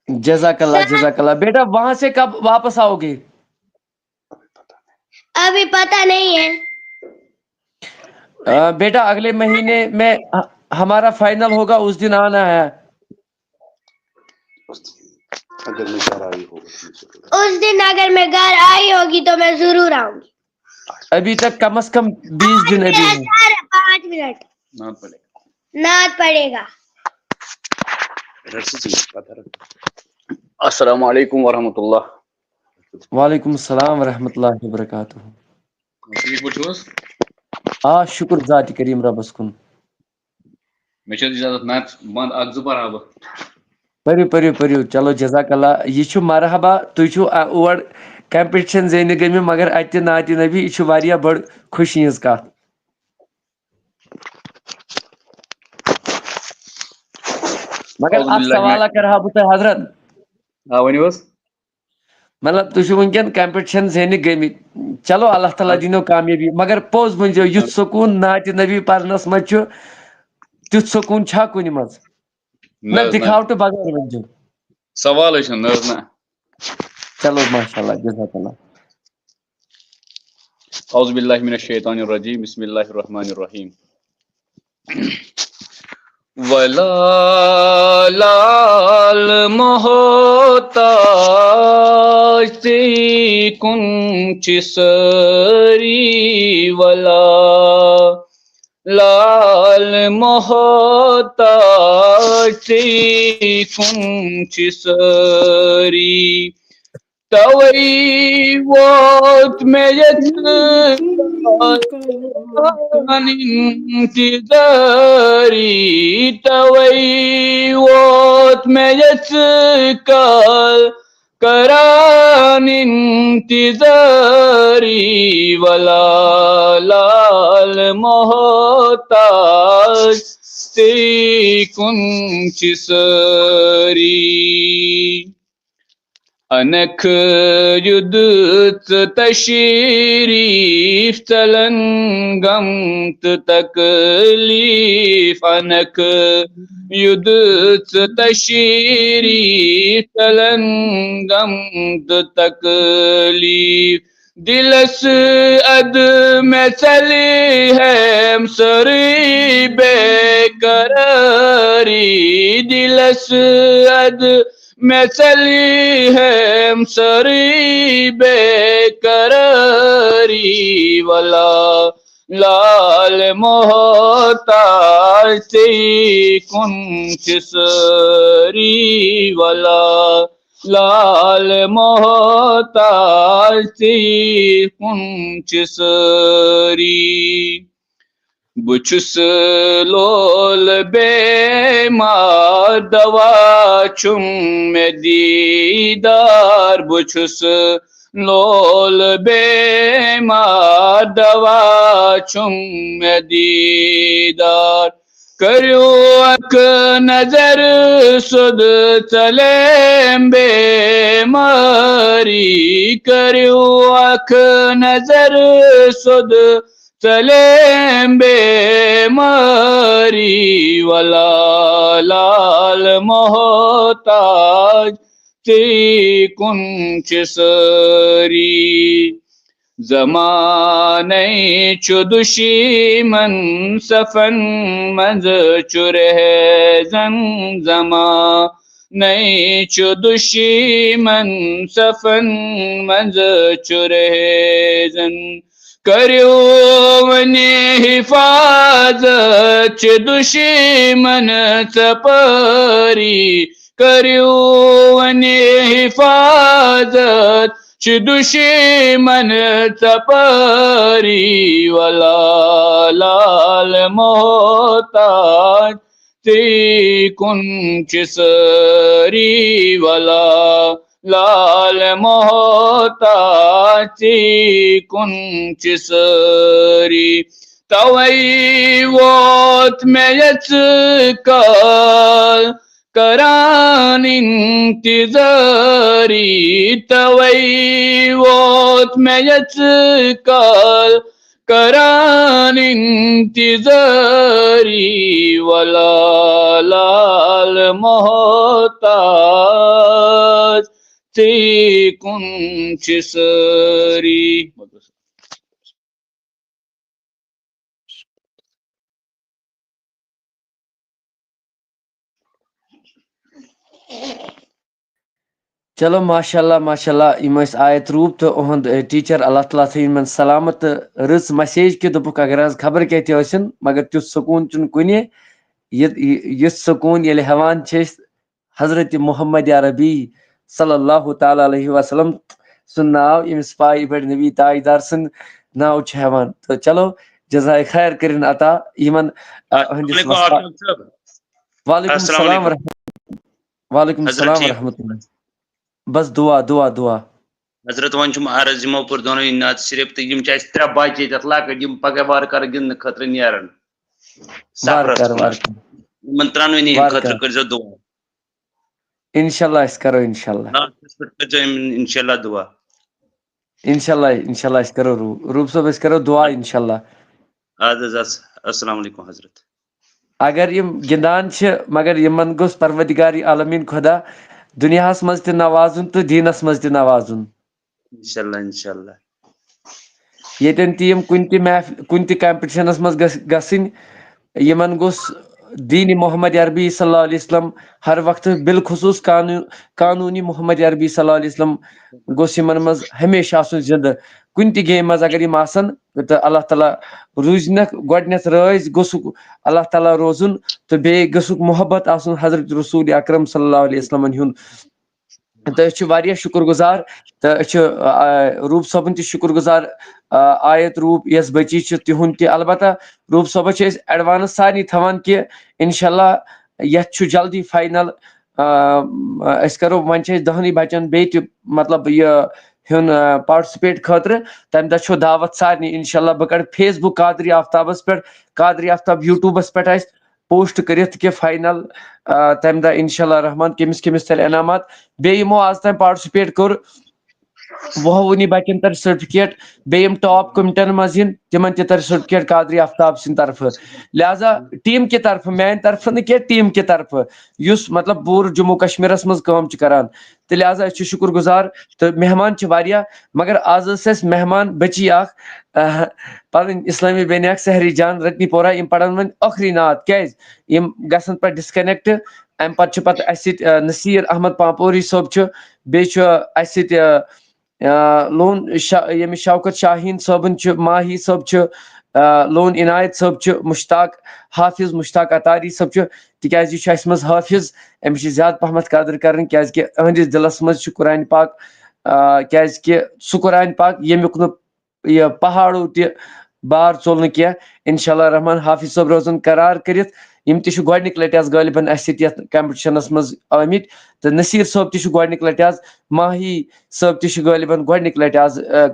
जजाकल्ला बेटा वहां से कब वापस आओगे अभी पता नहीं है बेटा अगले महीने में हमारा फाइनल होगा उस दिन आना है अगर मैं घर आई होगी उस दिन अगर मैं घर आई होगी तो मैं जरूर आऊंगी अभी तक कम से कम 20 दिन अभी है 5 मिनट नात पड़ेगा अस्सलाम वालेकुम वरहमतुल्लाह वालेकुम सलाम वरहमतुल्लाहि वबरकातुहू ठीक बचोस आ शुक्र जाति करीम रब्बस कुन मे इजाजत नात बंद अक जुबर अब परियो चलो जजाकल्ला ये छु मरहबा तु छु और कंपटीशन जेन गमि मगर अत नाति नबी यह वारिया बड़ खुशी हज कत मगर अब सवाल कर हजरत वनिवस मतलब तुम वनकन कंपटीशन जेन गमि चलो अल्लाह ताला दिनो कामयाबी मगर पोज बनो युथ सुकून नात नबी पढ़नस मज तुथ सुकून छा कुन मज ना दिखावट बगैर बनो सवाल ना चलो माशाल्लाह जज़ाकल्लाह औज़ु बिल्लाहि मिनश शैतानिर रजीम बिस्मिल्लाहिर रहमानिर रहीम वला लाल मोहताज से कुंच सरी वला लाल मोहताज से कुंच सरी तवई वोट में इंतजारी तवई वोट में कल करान इंतजारी वला लाल मोहताज से कुंच सरी Anak yudut tashrif talangam taklif. Anak yudut tashrif talangam taklif. दिलस अद में चली है सरी बेकरारी दिलस अद में चली है सरी बेकरारी वाला लाल मोहताज कुंच सरी वाला लाल मोहताज कुंच सरी बुछुस लोल बेमार दवा चुम में दीदार बुछुस लोल बेमार दवा चुम में दीदार करो अक नजर सुद चले बेमारी करो अक नजर सुद चले बेमारी वाला लाल मोहताज कुंच सरी ज़माने चु दुश्मन सफन मज चुरे जन ज़माने चु दुश्मन सफन मज चुरे जन करो वने हिफाजत च दुश्मन चपरी करो वने हिफाजत च दुश्मन चपरी वाला लाल मोहताज कुंच सरी वाला लाल मोहताज कुंच सरी तवई वोत में यत्काल करान इंतजारी तवई वोत में यत्काल करान इंतजारी वाला लाल मोहताज कुंच सरी चलो माशाल्लाह माशाल्लाह यम आयत रूप तो उहद टीचर अल्लाह ताला थन सलामत रच मैसेज कि दुपुक अगर आज खबर क्या तन मगर तुथ सुकून चुन कुन युथ सुकून ये हेवान हजरत मोहम्मद अरबी सल्लल्लाहु ताला अलैहि वसल्लम सुन नाव यमिस पाई पे नबी ताजदार सुन नाव हेवान तो चलो जज़ाए खैर करिन अता यमन वालेकुम सलाम रहमतुल्लाह बस दुआ दुआ दुआ हजरत वन अर्ज यमो पुर दोनों नात सिर्फ तो यम त्रे बच्चे तथ लकट यम पगह वार कर गिंद खतर नेरन त्रनवनी खतर कर दुआ इंशाल्लाह इस करो इंशाल्लाह इंशाल्लाह दुआ इंशाल्लाह इस करो रूप सब इस करो दुआ इंशाल्लाह अस्सलाम वालेकुम हजरत अगर यम गिंदान मगर यमन गोस परवदिगारी आलमीन खुदा दुनियास मज त नवाजुन तो दीनस मज त नवाजुन इंशाल्लाह इंशाल्लाह येतन टीम कुन कंपटीशनस मज गसिन यमन गोस दीन मोहम्मद अरबी सल्लल्लाहु अलैहि वसल्लम हर वक्त बिलखुसूस कानूनी मोहम्मद अरबी सल्लल्लाहु अलैहि वसल्लम गोस यमन मज हमेशा आसुन जिंद कुन गेम मज अगर यम आसन तो अल्लाह ताला रूजनक गोडनेथ रज गोसुक अल्लाह ताला रोजुन तो बे गसुक मोहब्बत आसुन हजरत रसूल अकरम सल्लल्लाहु अलैहि वसल्लम हुन तो शुक्रगुजार तो रूप सबन त शुक्रगुजार आयत रूप यस बची तिहुन त अलबत्ता रूप सब एडवांस सारे थवान कि इंशाल्लाह यथ जल्दी फाइनल करो वन 10 बचन बे मतलब यह हुन पार्टिसिपेट खतर तम दह दावत सारे इंशाल्लाह बह कर फेसबुक कादरी आफ्ताबस पे कादरी आफ्ताब यूट्यूबस पे पोस्ट करित कि फाइनल तम दा इंशाल्लाह रहमान केमिस केमिस तल इनामात बे यमो आज तम पार्टिसिपेट कर वोनी बचन तर सर्टिफिकेट बेम टॉप कमिटन मजिन तिमन तर सर्टिफिकेट कादरी आफ्ताब सिंह तरफ लिहाजा टीम के तरफ मान तरफ न क्या टीम के तरफ युस मतलब पूर जम्मू कश्मीर मज काम करान तो लिहाजा शुक्र गुजार तो मेहमान वारिया मगर आज मेहमान बची पन इस्लामी बेन सहरी जान रत्नी पोरा यम पढ़न वन आखरी नात क्या गसन पे डिस्कनेक्ट अम पे नसीर अहमद पापोरी सोब बे लोन ये शौकत शाहीन सोबन माही सोब लोन इनायत सोब मुश्ताक हाफिज मुश्ताक अतारी सोब तिज मज हाफिज अमिस ज्यादा पहमत कदर कर अहंदिस दिलस मज कुरान पाक क्या सह कुरान पाक यमुक न पहाड़ों त बार चोल कह इंशाल्लाह रहमान हाफिज सोब रोजन करार कर गोडनिक लट गालिबन कम्पिटिशनस मज आमित तो नसीर सोब गोडनिक लट माही सोब गालिबन गोडनिक लट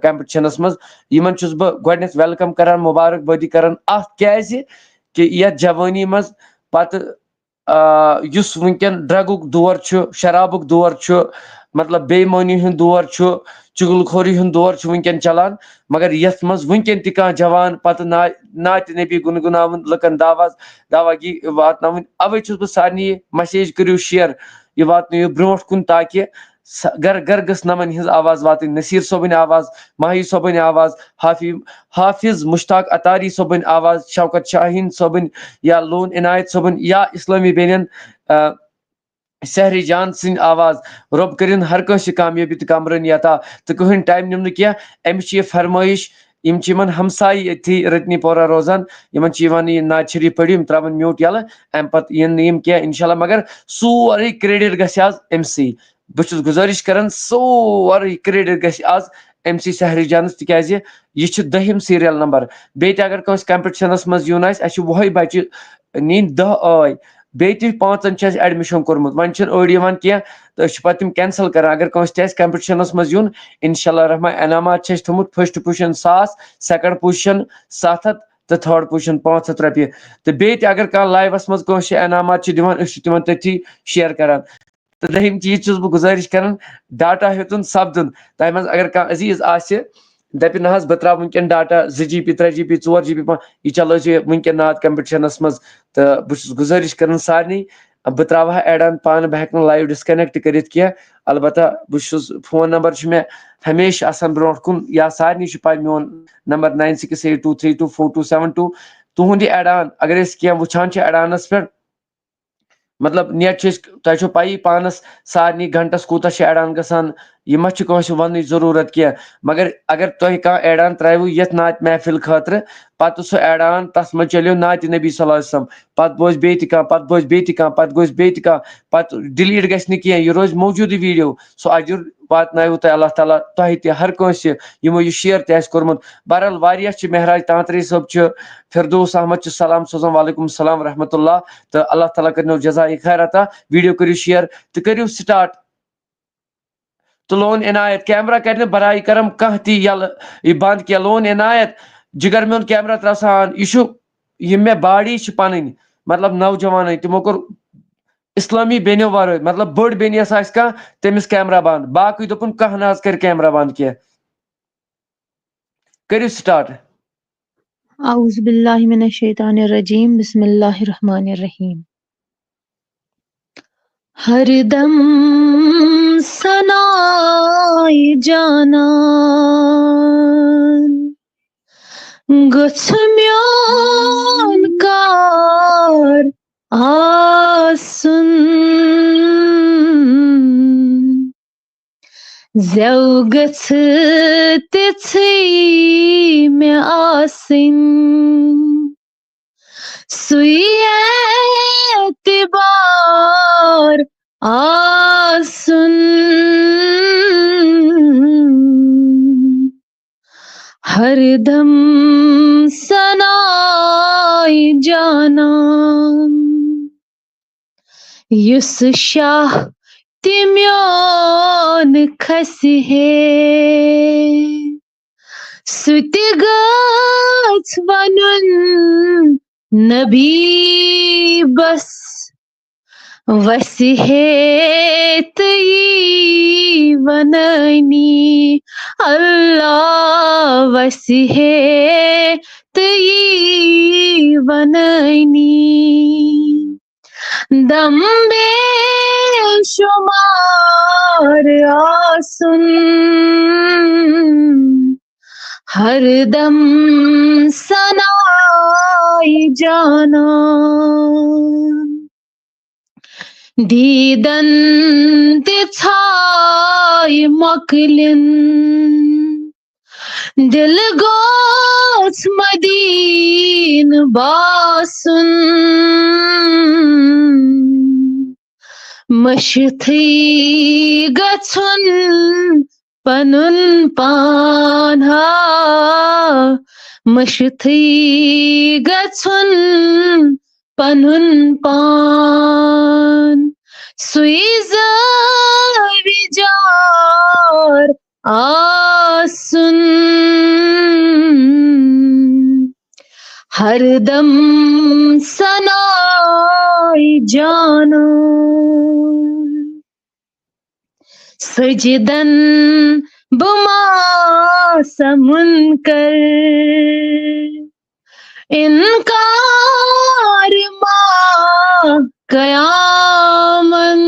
कम्पिटिशनस मज यमन बह गोडनेथ वेलकम करान मुबारकबादी करान कि यह जवानी मज पत युस वुनकन ड्रगुक दौर शराबुक दौर मतलब बेईमानी हुंद दौर चुगलखोरी हुंद दौर वुनकन चलान मगर यथ मज वुनकन त कह जवान पत नात नबी गुनगुनावन लुकन दावागी वातनावन अवे बह सारे मैसेज करियो शेयर यह वातनो ब्रोट कुन ताकि घर घर गस नमन हिंज आवाज वातन नसीर सोबन आवाज माही सोबन आवाज हाफिज मुश्ताक अतारी सोबन आवाज शौकत शाहीन सोबन या लोन इनायत सोबन या इस्लामी बेन सहरी जान सिंह आवाज रब करिन हर कस कामयाबी तो कामरानी अता तो कहन टाइम निम्न क्या अमिस फरमाइश यम हमसाई थी रत्नी पोरा रोजान यमन नाज शरीफ पढ़ी त्रावन म्यूट यल अम पे इन क्या इंशाल्लाह मगर सोरे क्रेडिट गमसी बहुत गुजारिश करान सोरे क्रेडिट गज एमसी सहरी जानस तिकाज यह 10 सीरियल नंबर बे अगर कस कम्पिटिशनस मज यून वह बच्चे नीन 10 आय बे 5 एडमिशन कोर्मुत वन अड़ कह तो पे तम कैंसल कर अगर कस कम्पिटिशनस मज यून इंशाल्लाह रहमान इनामात थोमुत फर्स्ट पोजिशन 100 सेकंड पोजिशन 700 तो थर्ड पोजिशन 500 रुपये तो बे अगर कह लाइवस मज कस इनामात दिवान तिमन तथी शेयर करान तो 10 चीज बह गुजारिश करान डाटा हेतुन सपदुन तम अगर कह अजीज दप ना बह त्रा वुनकन डाटा 2 GB 3 GB 4 GB यह चलो वुनकन नात कम्पिटिशनस मज तो बह गुजारिश करान सारे बह त्रा एडान पान बह हेक लाइव डिस्कनेक्ट कर अलबत्ता बह फोन नंबर मे हमेशा आसान ब्रोट कुन या सारे पे मोन नंबर 9682324272 तुंद एडान अगर कह वुचान एडानस पे मतलब नेट तुम पी पानस सारे घंटस कूत एडान गसान यह मा वन जरूरत कह मगर अगर तुम कह एडान त्रव ये नात महफिल खतर पत सह एडान तस मज चलो नात नबी सल्लल्लाहु अलैहि वसल्लम पत बोज बे पत बोज बे पत गोस बे पत डिलीट गि कह यह रोज मौजूद वीडियो सह अजुर वात अल्लाह ताला तुह त हर कंस यमो यह शेयर तोर्मुत बहरहाल वारियाह महराज तांतरी सोब फिरदौस अहमद सलाम सोजान वालेकुम सलाम रहमतुल्लाह तो अल्लाह ताला कर जज़ाए खैर अता वीडियो करो शेयर तो करो स्टार्ट तो लोन इनायत कैमरा कर बराई करम कह ती यल यह बंद किया लोन इनायत जिगर में कैमरा त्रसान यह मे बाड़ी पन मतलब नौजवान तमो कोर इस्लामी बेनो वर मतलब बड़ बेन कह तमिस कैमरा बंद बाकी दोपन कह ना कर कैमरा बंद कह करो स्टार्ट औज़ु बिल्लाहि मिनश शैतानिर रजीम बिस्मिल्लाहिर रहमानिर रहीम हरदम सनाई जाना गछम्यान कार आसन ज़ौगथ तिथि में आसिन सुयेतिबार आसन हरदम सनाई जाना युस शाह तिम्यान खसी है सुति गछ वनुन नबी बस वसिहेत यी वननी अल्लाह वसिहेत यी वननी दम्बे शुमार आसुन हरदम सनाई जाना दीदन तिछाई मकलिन दिल गोस मदीन बासुन मशथी गछुन पनुन पान्हा मशथी गछुन पनुन पान सुइज विजार आसुन हरदम सनाई जाना सजदन बुमा समुनकर इनकार मा कयामन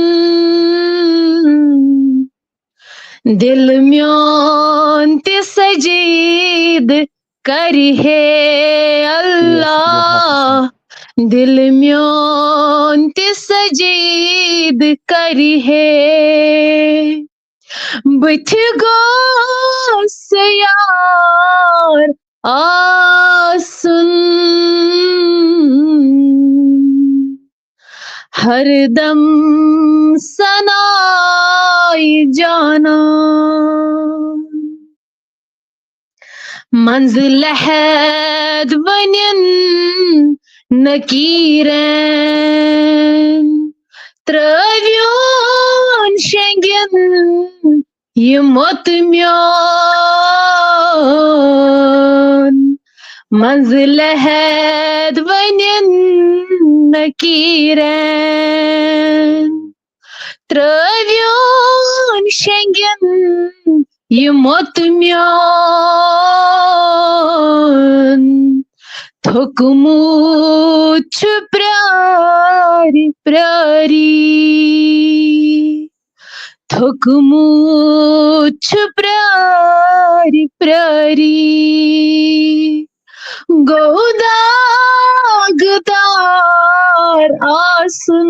दिल म्योन ते सजीद करी है अल्लाह दिल म्योन ते सजीद करी है बुथ गोस यार आसुन हरदम सनाई जाना मंजिल हैद वनिन नकीरन त्रव्योन शेंगन ये मोत म्योन मंजिल हैद वनिन नकीरन त्रव्योन शेंगन ये मोत म्योन थोकमुछ प्यारी प्यारी थोकमुछ प्यारी प्यारी गोदागदार आसुन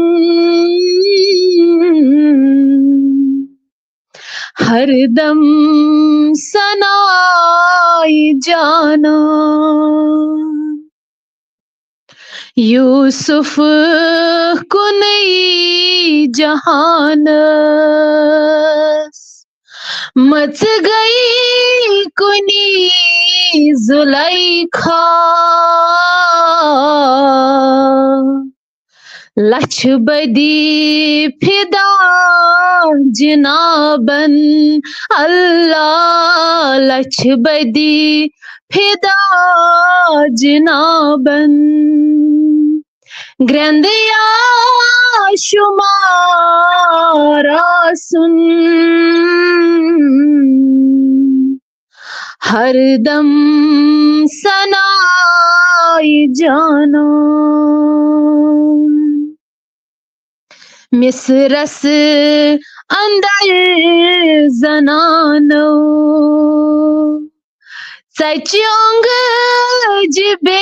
हरदम सनाई जाना यूसुफ को नई जहानस मच गई कुनी जुलैखा लछ बदी फिदा जिनाबन अल्लाह लछ बदी फिदा जिनाबन ग्रंदिया शुमारा सुन हरदम सनाई जाना मिसरस अंदर जनानो सचोंग जिबे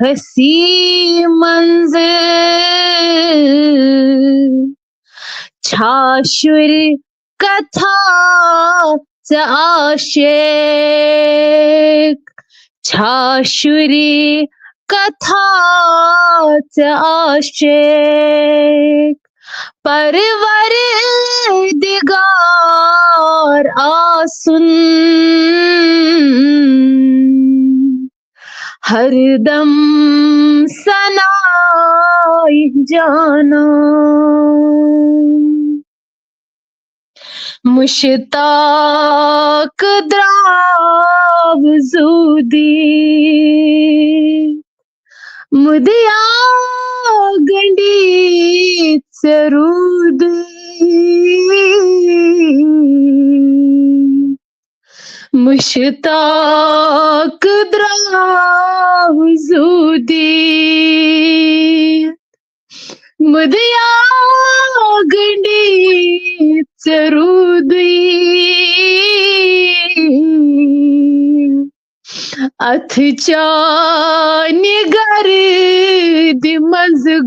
हसी मंजिल छाशुर कथा आशिक छाशुरी कथा आशिक परवर दिगार आसुन हरदम सनाई जाना मुश्ताक द्राव जूदी मुदिया गंडी चरूद मुश्ताक द्रावजुदी मुदिया गंडी चरूदी अथ चानि गर्द मज़गोस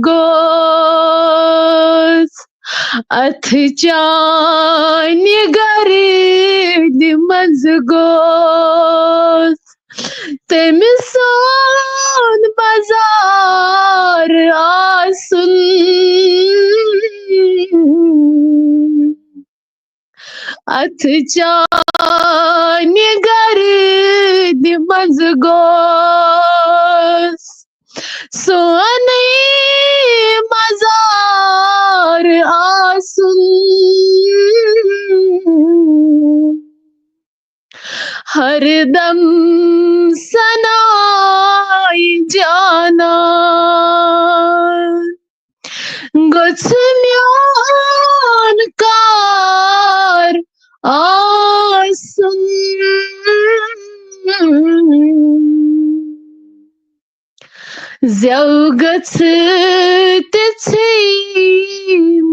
अथ चानि गर्द मज़गोस तमिसन बाजार आसन अथ चानि गर्द मज़गोस सोने मज़ार आसन हरदम सनाई जाना गुस्म्यान कार आसन ज़ौगत तिथि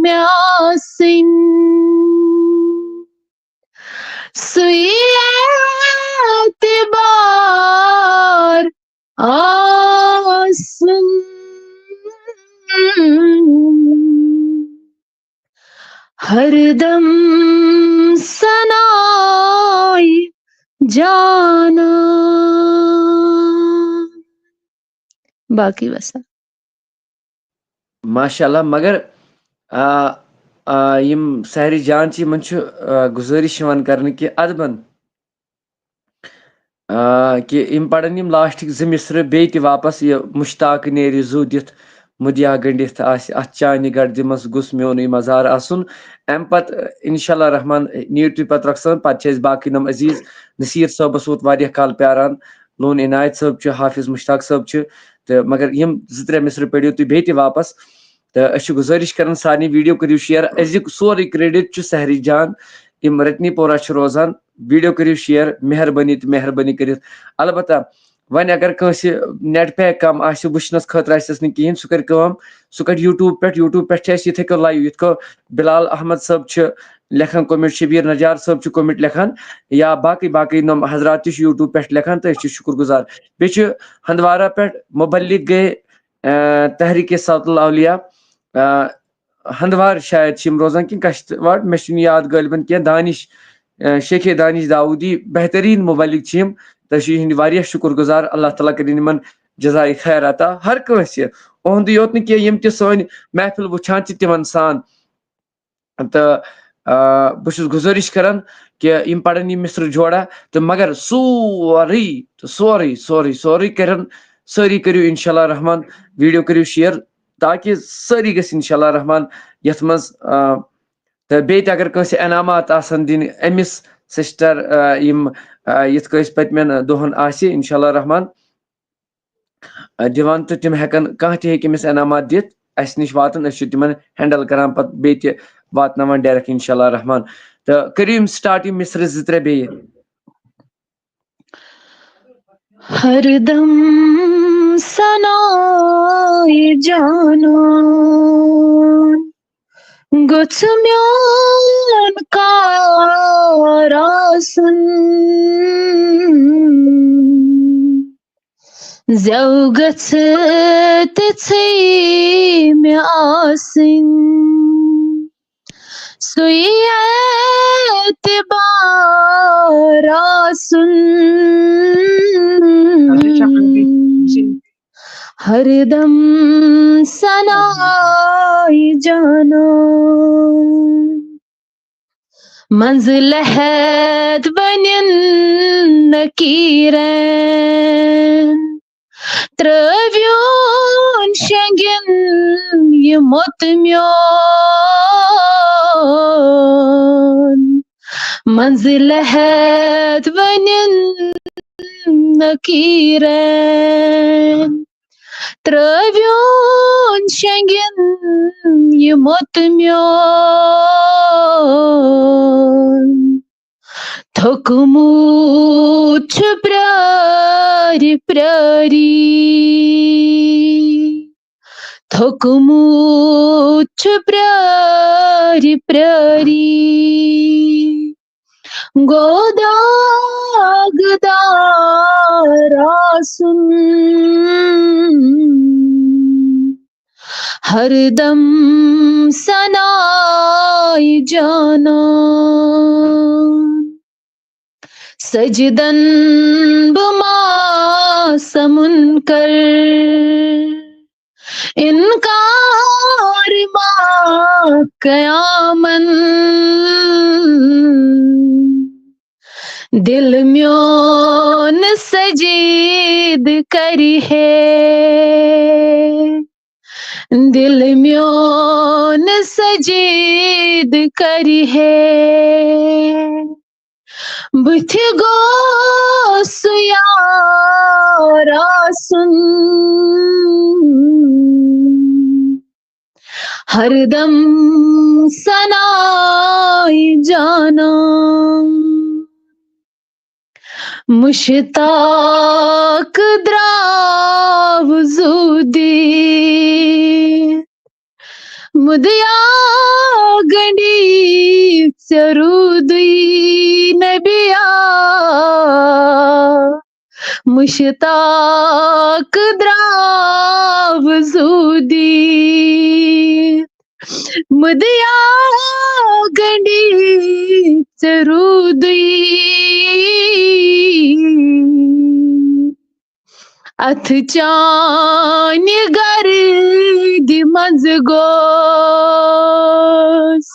म्यासिन सुएतबार आसन हरदम सनाई जाना बाकी वसा माशाल्लाह मगर यम सहरी जान ची मन छु गुजारिश यवान करने कि अदबन कि यम पढ़न यम लास्टिक ज मिसर बे ति वापस ये मुश्ताक नेरि जू दिथ मुदिया गंडिथ आस अथ चानि गर्द मस गुस म्योन मजार आसुन अम पत इंशाल्लाह रहमान नीट पत रखसन पत छे बाकी नम अजीज नसीर साहबस वोत वारिया काल प्यारान लोन इनायत साहब छु हाफिज मुश्ताक साहब छु तो मगर यम ज-3 मिसर पढ़ियो तु बे ति वापस तो अश गुजारिश करन सारी वीडियो करियो शेयर अजुक सोरे क्रेडिट छु सहरी जान यम रत्नी पोरा छु रोजान वीडियो करियो शेयर मेहरबानी करित अलबत्ता वन अगर कंसे नेट पैक कम आसे वुचनस खतर आसस न किहिन सु कर काम सु कर यूट्यूब पे इथे को लाइव इथको बिलाल अहमद साहब छु लेखन कमेंट शबीर नजार साहब छु कमेंट लेखन या बाकी नम हजरात छु यूट्यूब पे लेखन तो शुक्रगुजार बे छु हंदवारा पे मुबल्लिग गए तहरीके सातुल औलिया हंदवार शायद छिम रोजान कि कश्तवाड़ मे छु याद गालिबन के दानिश शेख दानिश दाऊदी बेहतरीन मुबल्लिग छिम तो वारिया शुक्रगुजार अल्लाह ताला करिन मन जज़ाए खैर अता हर कंसे ओहंद योत न के यम ते सोन महफिल वुछान च तिमन सान तो बस गुजारिश करन कि यम पढ़न यम मिसर जोड़ा तो मगर सोरी करन सारी करियो इंशाल्लाह रहमान वीडियो करियो शेयर ताकि सारी गस इंशाल्लाह रहमान यथ मज तो बे अगर कंसे इनामात आसन दिन अमिस सिस्टर यम यथ कस पतमेन दोहन आसे इंशाल्लाह रहमान दिवान तो तिम हेकन कह ते हेकमिस इनामात दित अस निश वातन अस तिमन हैंडल करान पत बे ते वातनावन डायरेक्ट इंशाल्लाह रहमान तो करीम स्टार्ट यम मिसर ज-3 बे हरदम सनाई जाना गुस्म्यान कार आसन ज़ौगत तिथि म्यासिन सुएतबार आसन हरदम सनाई जाना मंज़िलहत बनिन नकीरन त्रव्योन शंगिन ये मोतम्योन मंज़िलहत बनिन Nakkheeran Trăviun şengin yumutmuyor. Tokmut prari prari. Tokmut prari prari. Godagdarasun हरदम सनाई जाना सजदन बुमा समुनकर इनकार मा कयामन दिल म्योन सजीद करी है दिल म्योन सजीद करी है बुथ गो सुयारा सुन हरदम सनाई जाना मुश्ताक द्राव जुदी मुदया गंडी चरुदी नबिया मुश्ताक द्राव जुदी मुदया गंडी चरुदी अथ चान गर्दी मंज गोस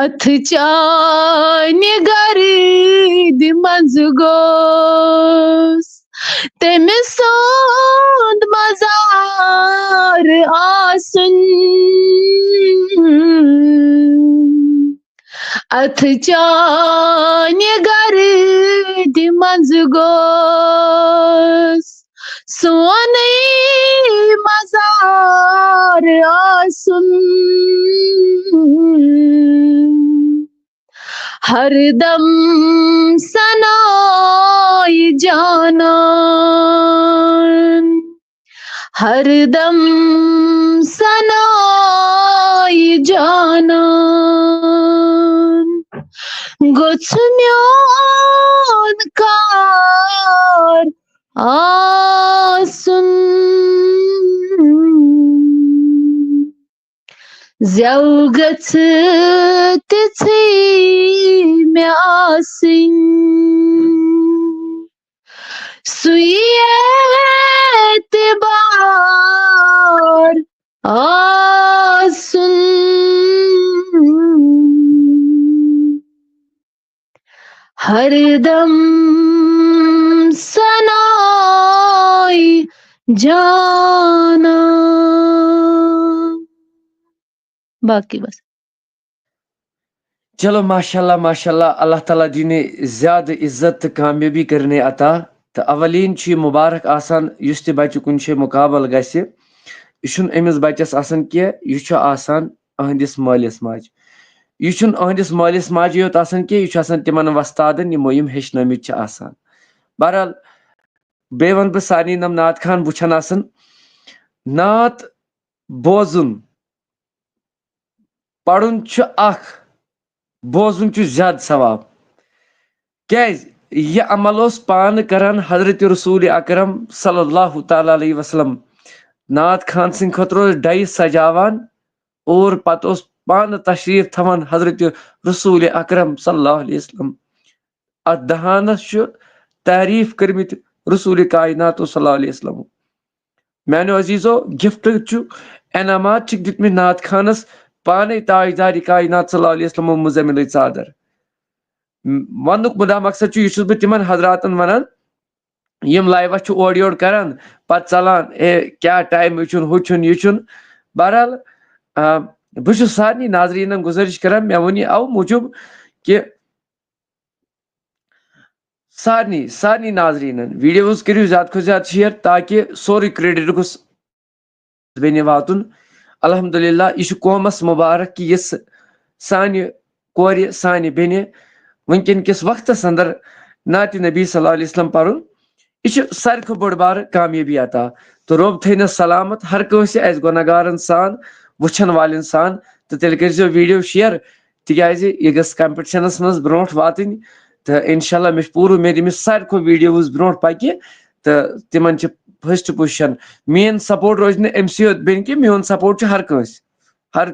अथ चान गर्दी मंज गोस तमिस सोंद मजार आसन अथ चान गर्दी मंज गोस सोने मजार आसुन हरदम सनाई जाना हरदम सनाई जाना गुच्छम्योन कार आसुन ज़ौगत तिथि में आसिन सुएतबार आसुन हरदम सनाई जाना बाकी बस चलो माशाल्लाह माशाल्लाह अल्लाह ताला दीने ज़्यादा इज्जत तो कामयाबी करने अता तो अवलीन छि मुबारक आसान युस ते बच्चे कुन छे मुकाबल गसे युन अमिस बच्चस आसान के यु छ आसान अहंदिस मालिस माज यु छुन अहंदिस मालिस माज योत आसान के यु छ आसान तिमन वस्तादन यमो यम हेचनमित छ आसान बहरहाल बे वन बह सानी नम नात खान वुछन आसान नात बोजुन पढ़ुन छ अख बोजुन छ ज्यादा सवाब क्या यह अमल उस पान करान हजरत रसूल अकरम सल्लल्लाहु तआला अलैहि वसल्लम नात खान सिंह खतरो डाइस सजावान और पत उस पान तशरीफ थवन हजरत रसूल अकरम सल्लल्लाहु अलैहि वसल्लम अत दहानस छ तारीफ करमित रसूल कायनात सल्लल्लाहु अलैहि वसल्लम मैंने अजीजो गिफ्ट छ एनामात छ दितमित नात खानस पाने ताजदार कायनात सल्लल्लाहु अलैहि वसल्लम मुजम्मिल चादर वनुक मुदा मकसद छ यह तिमन हजरातन वनान यम लाइव छ ओर योर करान पत चलान क्या टाइम हुचुन युचुन बहरहाल बह सारे नाजरीन गुजारिश करान मे वन अव मूजूब कि सारे नाजरीन वीडियोज करो ज्यादा खुद ज्यादा शेयर ताकि सोरे क्रेडिट गुस बेनि वातुन अल्हम्दुलिल्लाह यह कौमस मुबारक कि यह सानि कोरि सानि बेनि वंकन किस वक्तस अंदर नाति नबी सल्लल्लाहु अलैहि वसल्लम परुन यह सारे बोड़ बार कामयाबी अता तो रब थन सलामत हर कंस गुनहगारन सान वुछन वालन सान तो तेल कर वीडियो शेयर तिकाज यह गस कंपटिशनस मज ब्रोट वातन तो इंशाल्लाह मे पूर उम्मीद यमिस सारे वीडियोज ब्रोट पकि तो तिमन फर्स्ट पोजिशन मेन सपोर्ट रोज ना अमस योत बेन कि मेन सपोर्ट हर कंस हर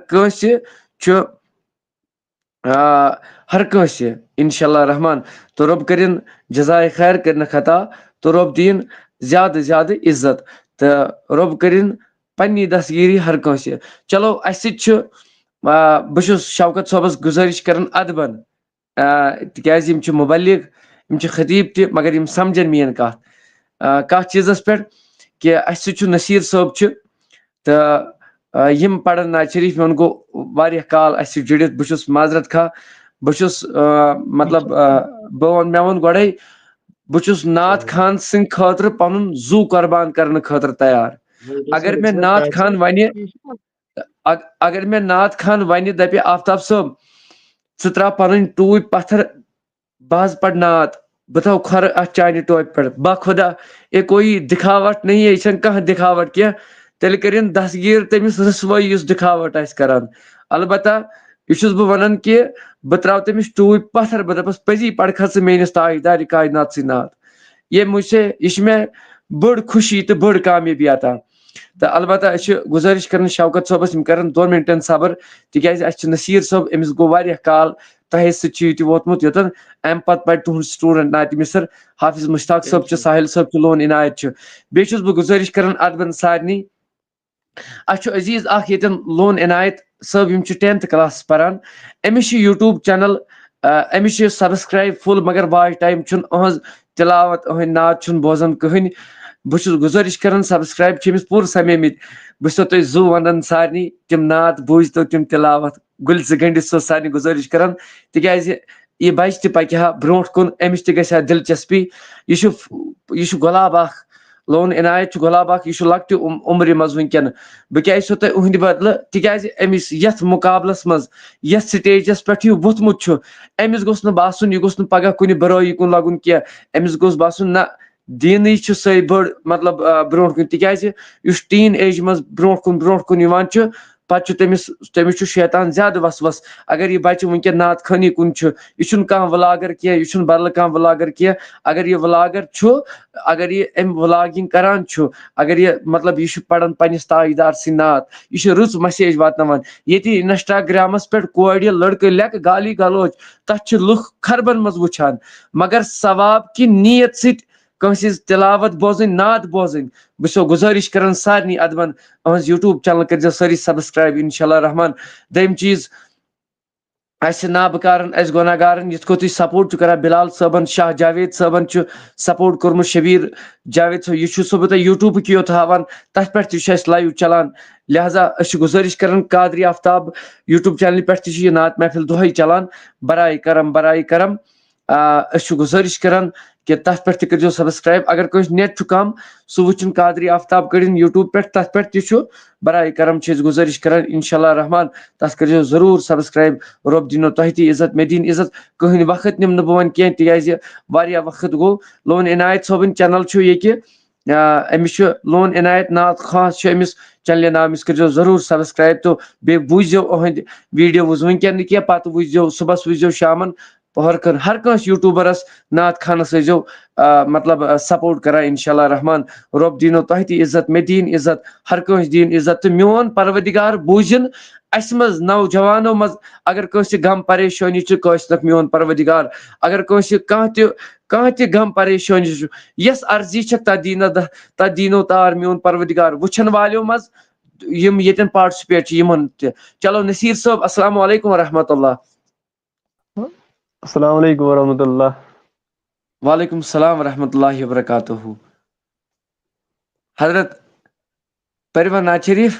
कंस इंशाल्लाह रहमान तो रब करिन जजाय खैर करन खता तो रब दिन ज्यादा ज्यादा इज्जत तो रब करिन पन्नी दस्तगीरी हर कंस चलो अस बस शौकत सोबस गुजारिश करन अदबन तिकाज मुबलिग खतीब ति मगर यम समझन मेन कत चीजस पे कि अस नसीर सोब तो यम पढ़न नाज शरीफ मे गो वारिया काल अस जुड़ित बहुत माजरत खा बहुत मतलब मे वो गोड़े बहुत नात खान सिंह खतर पन जू कुर्बान करने खतर तैयार अगर मे नात खान वन दपे आफ्ताब सोब त्रा पन टूप पत्थर बह पढ़ नात बह थो खर अत चान टोप पे बाखुदा ये कोई दिखावट नहीं है यह कह दिखावट क्या तेल करिन दस्तगीर तमिस रसवाई दिखावट करान अलबत्ता यह बह वन कि बह त्रा तमिस टूप पत्थर बह दपस पजी पढ़ खस मेनिस ताजदार कायनात सी नात ये मुझसे यह मे बड़ खुशी तो बड़ कामयाबी अता तो अलबत्ता गुजारिश कर शौकत सोबस कर 2 मिनटन सबर तिकाज नसीर सोब अमिस गो वारिया काल तह सत वोतमुत योतन अम पत पढ़ तुहद स्टूडेंट नात मिसर हाफिज मुश्ताक सोब साहिल सोब लोन इनायत बेस बह गुजारिश कर अदबन सारनी अजीज यन लोन इनायत सोब 10th क्लास परान Amish YouTube channel Amish subscribe full मगर वाच टाइम अहज तिलावत अहद नात बोजान कहन बस गुजारिश कर सब्सक्राइब अमिस पूर समेमित बस तुम जू वन सारे तम नात बूझ तो तम तिलावत गुल गंडित सो सारे गुजारिश कर तिकाज यह बच्चे पकि हा ब्रोट कुन अमिस गा दिलचस्पी यह गुलाब लोन इनायत गुलाब यह लकट उम्र मज वनकन बह क्या तुह उहद बदल तिकाज अमिस यथ मुकाबलस मज यथ स्टेजस पे यह वोथमुत अमिस गोस बासन यह गोस पगह कुन बुराई कुन लगुन कह अमिस गोस बासन ना दीन सही बड़ मतलब ब्रोट कुन तिकाज युस टीन एज मज ब्रोट कुन यवान पत तमिस शैतान ज्यादा वसवस अगर यह बच्चे वनकन नात खानी कुन यह कह व्लागर कह यह बदल कह व्लागर कह अगर यह व्लागर अगर यह अम व्लागिंग करान अगर यह मतलब यह पढ़न पन्निस ताजदार सी नात यह रुच मैसेज वातनावान ये इंस्टाग्रामस पे कोड़ लड़के लेक गाली गलोच तथ लुख खरबन मज वुछान मगर सवाब कि नीयत सत कंस तिलावत बोजन नात बोजन बस गुजारिश कर सारे अदबन अहज यूट्यूब चैनल कर सारी सब्सक्राइब इंशाल्लाह रहमान दम चीज नाबकारन गुनहगारन यथ तुम सपोर्ट कर बिलाल सबन शाह जावेद सबन सपोर्ट कोर्मुत शबीर जावेद सब यह सह बह यूट्यूब योत हावान तथ पे लाइव चलान लिहाजा गुजारिश कर कादरी आफ्ताब यूट्यूब चैनल पे नात महफिल दोहे चलान बराए करम गुजारिश कर कि तथ पे कर सब्सक्राइब अगर कंस नेट कम सह वुचन कादरी आफ्ताब कड़न यूट्यूब पे तथ पे बराए करम गुजारिश कर इंशाल्लाह रहमान तथ कर जरूर सब्सक्राइब रब दिनो तह ती इज्जत मे दिन इज्जत कहन वक्त निम न बह कह तिकाज वारिया वक्त गो लोन इनायत सोबन चैनल ये अमिस लोन इनायत नात खास अमिस चैनल नाम अमिस कर जरूर सब्सक्राइब तो बे बूझो अहद वीडियोज वनकन कह पत वुझो सुबह वुझो शामन पहर कर हर कंस यूट्यूबरस नात खानस मतलब सपोर्ट करा इंशाल्लाह रहमान रब दिनो तह ती इज्जत मे दिन इज्जत हर कंस दिन इज्जत तो मोन परवदिगार बूझन अस मज नौजवानों मज अगर कंस गम परेशानी कस मोन परवदिगार अगर कंस कह गम परेशानी यस अर्जी तथ दीनो तार मोन परवदिगार वुछन वालों मज यम येतन पार्टिसिपेट यमन चलो नसीर साहब अस्सलाम वालेकुम वरहमतुल्लाह। अस्सलाम वालेकुम वरहमतुल्लाह। वालेकुम सलाम वरहमतुल्लाहि वबरकातुहू। हजरत परिवा नाज शरीफ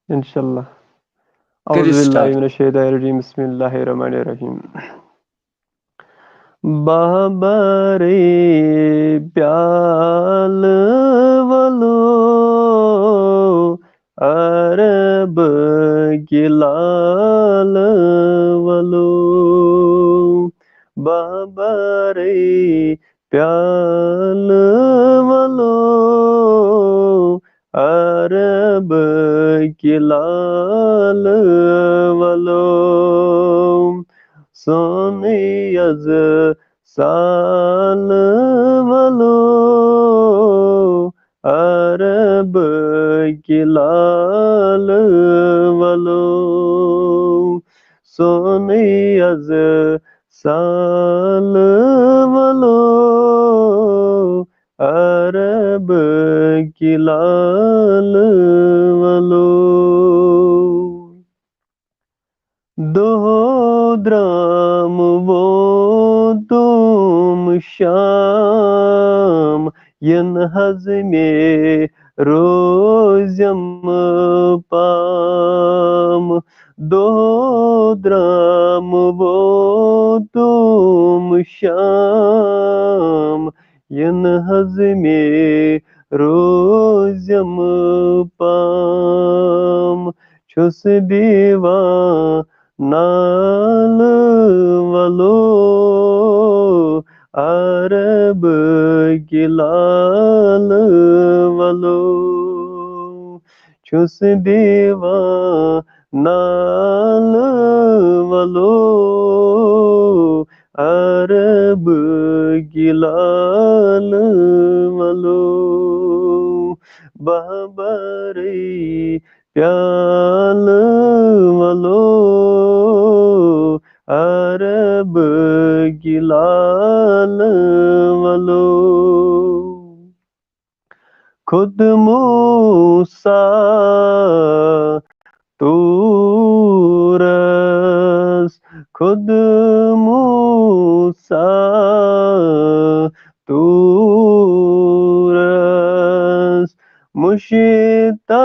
इंशाल्लाह। करियो औज़ु बिल्लाहि स्टार्ट। मिनश शैतानिर रजीम बिस्मिल्लाहिर रहमानिर रहीम। बाबरे प्याल वलो अरब की लाल वलो बाबरे प्याल वलो अरब की लाल वलो सोने अज साल वलो अरब की लाल वलो सोने अज साल वलो अरब की लाल वलो दो द्राम वो तुम शाम यन हज़मे रोज़म पाम दो द्राम वो तुम शाम यन हज़मे रोज़म पाम छुस दीवा नाल वलो अरब की लाल वलो छुस दीवा नाल वलो अरब की लाल वलो बाबरी प्याल वलो अरब की लाल वलो खुद मूसा तूरस खुद मूसा तूरस मुश्ताक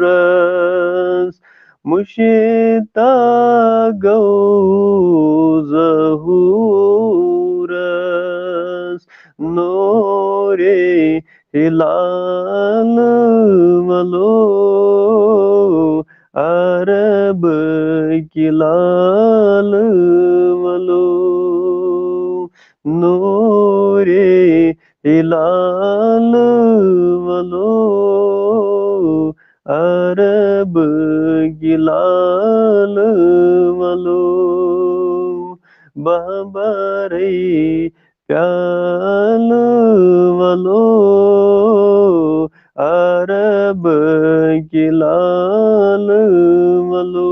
ज़हूरस मुश्ताक ज़हूरस नूरे हिलाल वलो अरब की लाल वलो नूरे हिलाल वलो अरब की लाल वलो बाबरे प्याल वलो अरब की लाल वलो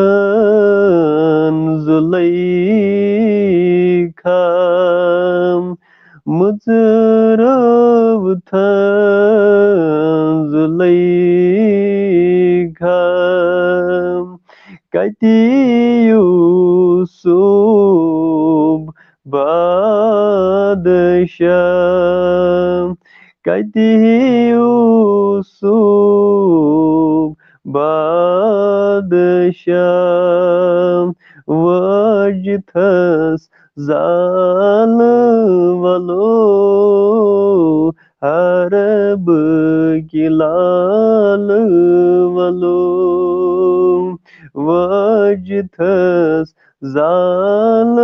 मुजरवथन जुलैखा मुजरवथन जुलैखा कति यूसुफ बादशाह कति यूसुफ बादशाह वजथस जाल वलो अरब की लाल वलो वजथस जाल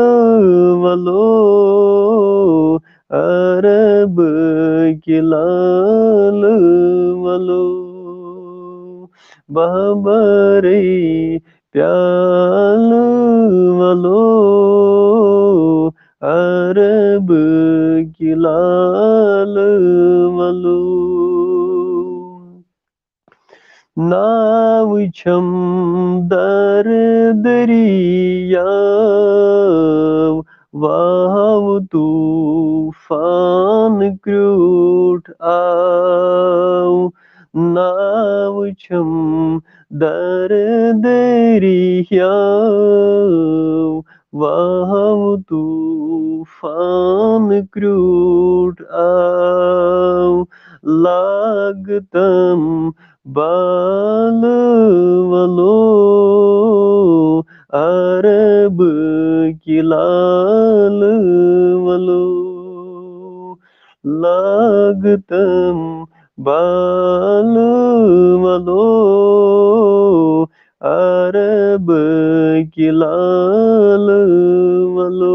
वलो अरब की लाल वलो बाबरे प्याल वलो अरब की लाल वलो नाव छम दर दरियाव वाव तूफान क्रूठ आव नाव छम दर दरियाव वाव तूफान क्रूठ आव लागतम बाल वलो अरब की लाल वलो लागतम बाल वलो अरब की लाल वलो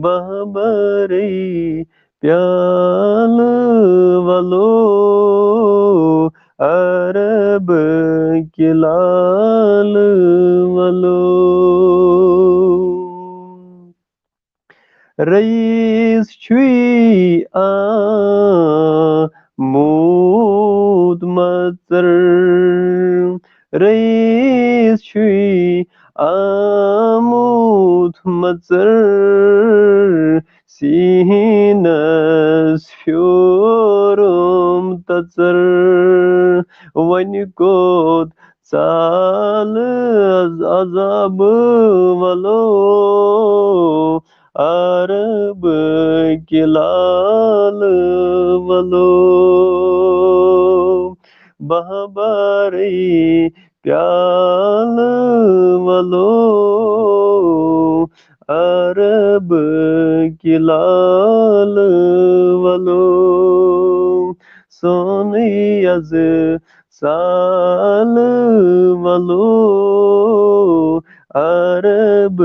बहबरे प्याल वलो अरब की लाल वलो रईस छुई आमूद मतर रईस छुई आमूद मतर सीनस फ्योरुम ततर वन कोद साल अजाब वलो अरब की लाल वलो बहबारे प्याल वलो अरब की लाल वलो सोनी अज साल वलो अरब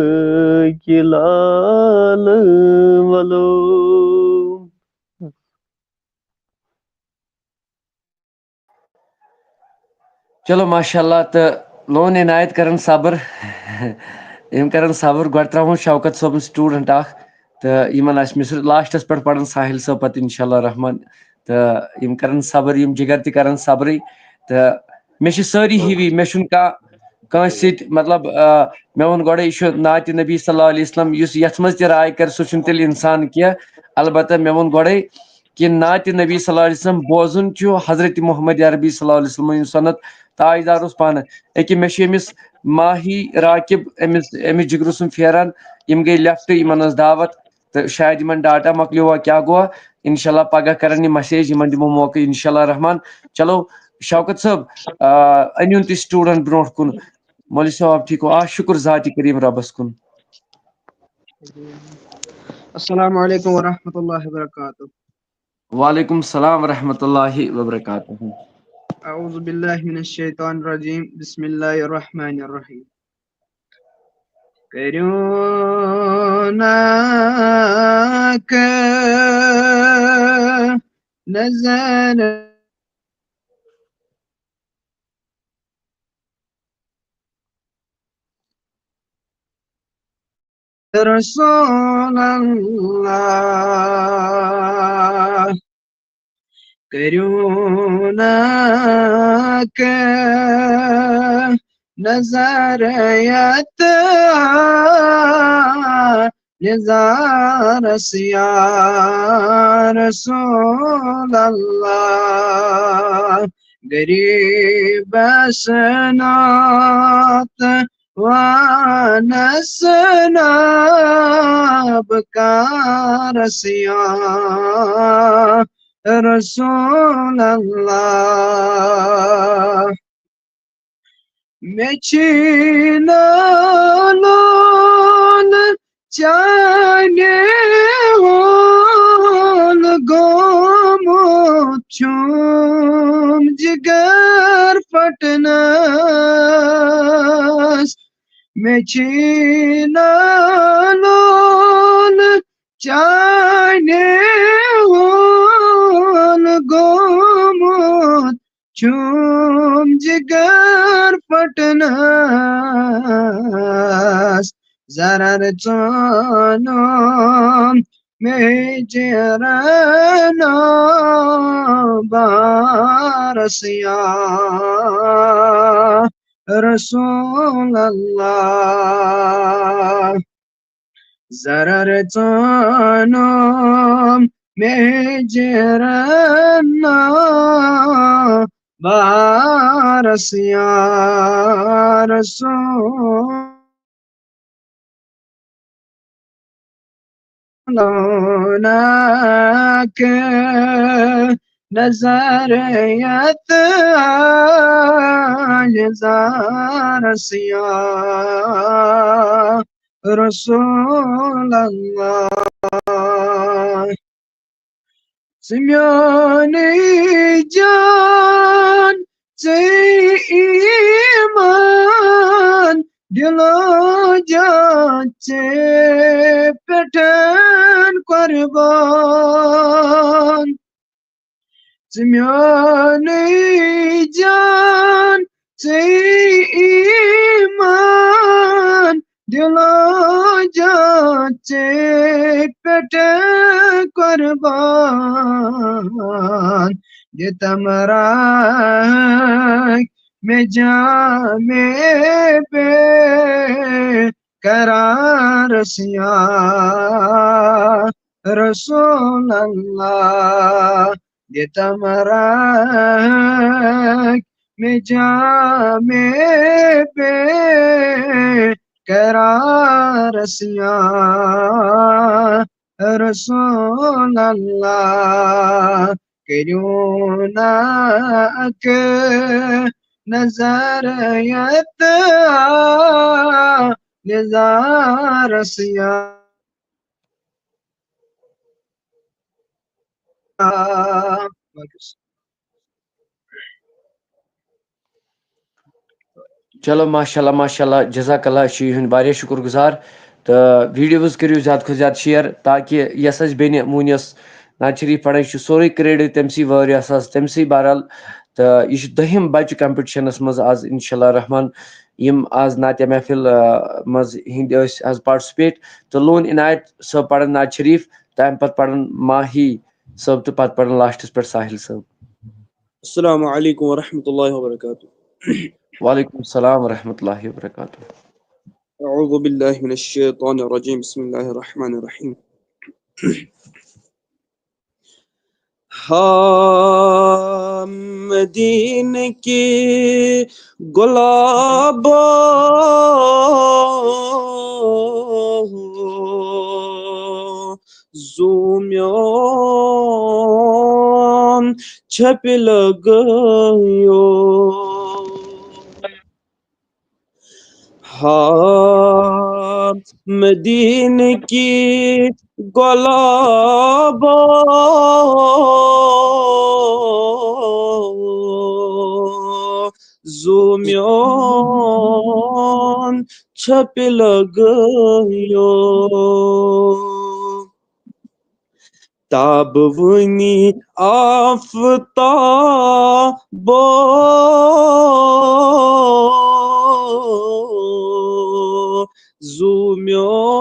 की लाल वलो चलो माशाल्लाह तो लोन इनायत करन सब्र यम करन सब्र गोड त्रो शौकत सोबन स्टूडेंट तो यमन लास्टस पे पढ़न साहिल सब पत इंशाल्लाह रहमान तो यम करन सब्र यम जिगर त करन सब्र तो मे सारी हिवी मे का मतलब मे वो गोड़े यह नात नबी सल्लल्लाहु अलैहि वसल्लम यथ मज त राय कर सह तेल इंसान कह अलबत्ता मे वो गोड़े कि नात नबी सल्लल्लाहु अलैहि वसल्लम बोजुन हजरत मोहम्मद अरबी सल्लल्लाहु अलैहि वसल्लम सनत ताजदार पान अके मे माही राकिब अमिस जिगर सुन फेरान यम गई लेफ्ट इन दावत तो शायद इन डाटा मकलिवा क्या गोवा इंशाल्लाह पगह करन मैसेज इन दिमो मौका इंशाल्लाह रहमान चलो शौकत साहब अन त स्टूडेंट ब्रो कुन मौलवी साहब ठीक हो शुक्र ज़ात करीम रबस कुन अस्सलामु अलैकुम वरहमतुल्लाहि वबरकातुहू वालेकुम सलाम रहमतुल्लाहि व बरकातुहू अऊज़ु बिल्लाहि मिनश शैतानिर रजीम बिस्मिल्लाहिर रहमानिर रहीम करुणा के नजर रसूल अल्लाह करुणा के नजरयत निज़ारस या रसूल अल्लाह गरीब सनात वनसनाब का रसिया रसूल अल्लाह मेचिनालोन चाने होल गोमुछुम जिगर फटनस मेचिनालोन चाने होल गोमुत चुम जिगर फटनस zarar canım mecerana barasya Resulallah zarar canım mecerana barasya Resul नजरियत रसिया रसूल अल्लाह Simyani can se iman dilo jache peten kurban Simyani can se iman dilo jache peten kurban ये तमराक में जामे पे करार सिया रसूल अल्लाह ये तमराक में जामे पे करार सिया रसूल अल्लाह करुणाक नजरियत रसिया चलो माशाल्लाह माशाल्लाह जज़ाकल्लाह शीन वारिया शुक्र गुजार तो वीडियोज करियो ज़्यादा खुद ज़्यादा शेयर ताकि यस बेन मूनियस नाज शरीफ पढ़ाई सोरे क्रेडिट तमसी तमसी बहरहाल तो यह दहिम बच्चे कंपटिशनस मज आज इंशाल्लाह रहमान यम आज नात्या महफिल मज हिंद आज पार्टिसिपेट तो लोन इनायत सब पढ़न नाज शरीफ तम पत पढ़न माही सब तो पत पढ़न लास्टस पे साहिल सब अस्सलामु अलैकुम वरहमतुल्लाहि वबरकातुहू वालेकुम सलाम वरहमतुल्लाहि वबरकातुहू अऊज़ु बिल्लाहि मिनश शैतानिर रजीम बिस्मिल्लाहिर रहमानिर रहीम मदीने के गुलाबो ज़ूम्योन छप लगयो मदीने की गुलाबो ज़ूम्योन छप लगयो ताबवनी आफ़ताबो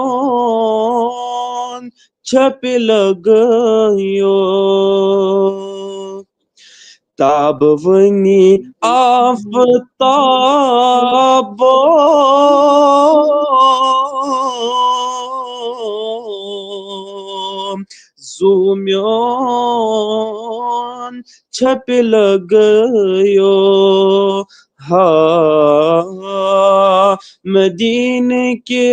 ज़ूम्योन छप लगयो ताबवनी आफ़ताबो ज़ूम्योन छप लगयो मदीने के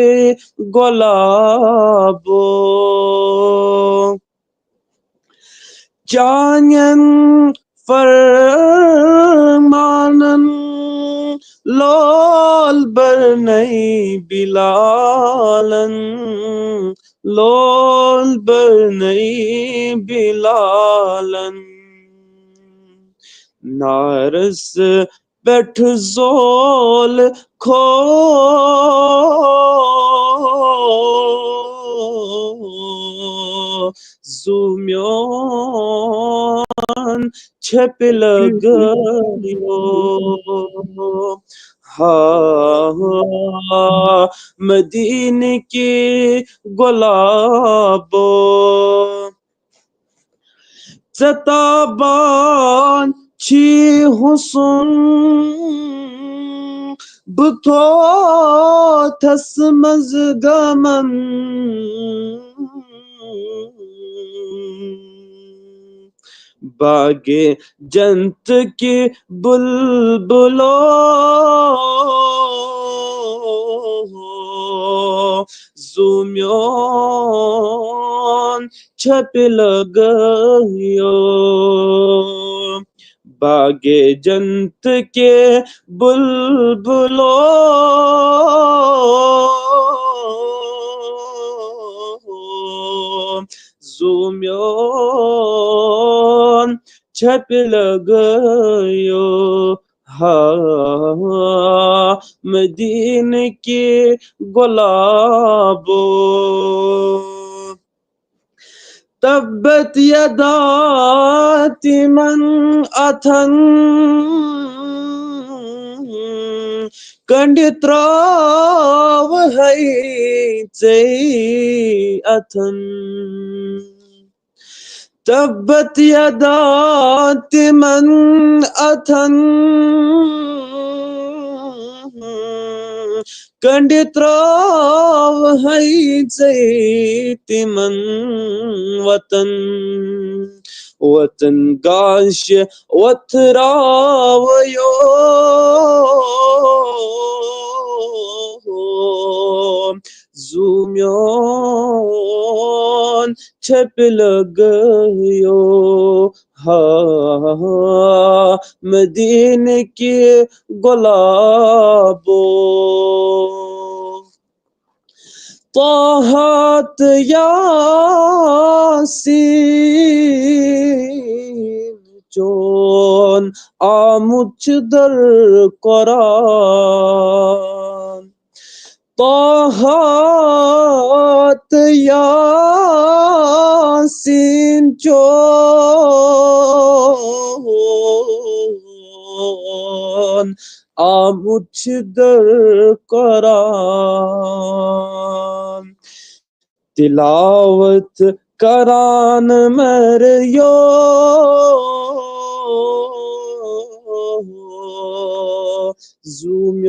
गुलाबो चानन फरमानन लोल बरनई बिलालन लोल बरनई बिलालन नारस बैठ जोल खो ज़ूम्योन छप लगयो मदीने के गुलाबो ज़ताबान छी हुस्न बुथो थस मज़गमन बागे जंत के बुलबुलो ज़ूम्योन छप लगायो बागे जंत के बुलबुलों ज़ूम्योन छप लगायो हाँ मदीने के गुलाबो तब्बत यदा तिमन अथन कंडित्राव है अथन तब्बत यदा तिमन अथन कंडित्राव है तिमन वतन वतन गाश वथरावयो ज़ूम्योन छप लगायो हाँ मदीने के गुलाबो ताहत यासीन चोन आमुच दर कुरान ताहत यासीन चोन आमुच दर कुरान तिलावत करान मरियो ज़ूम्योन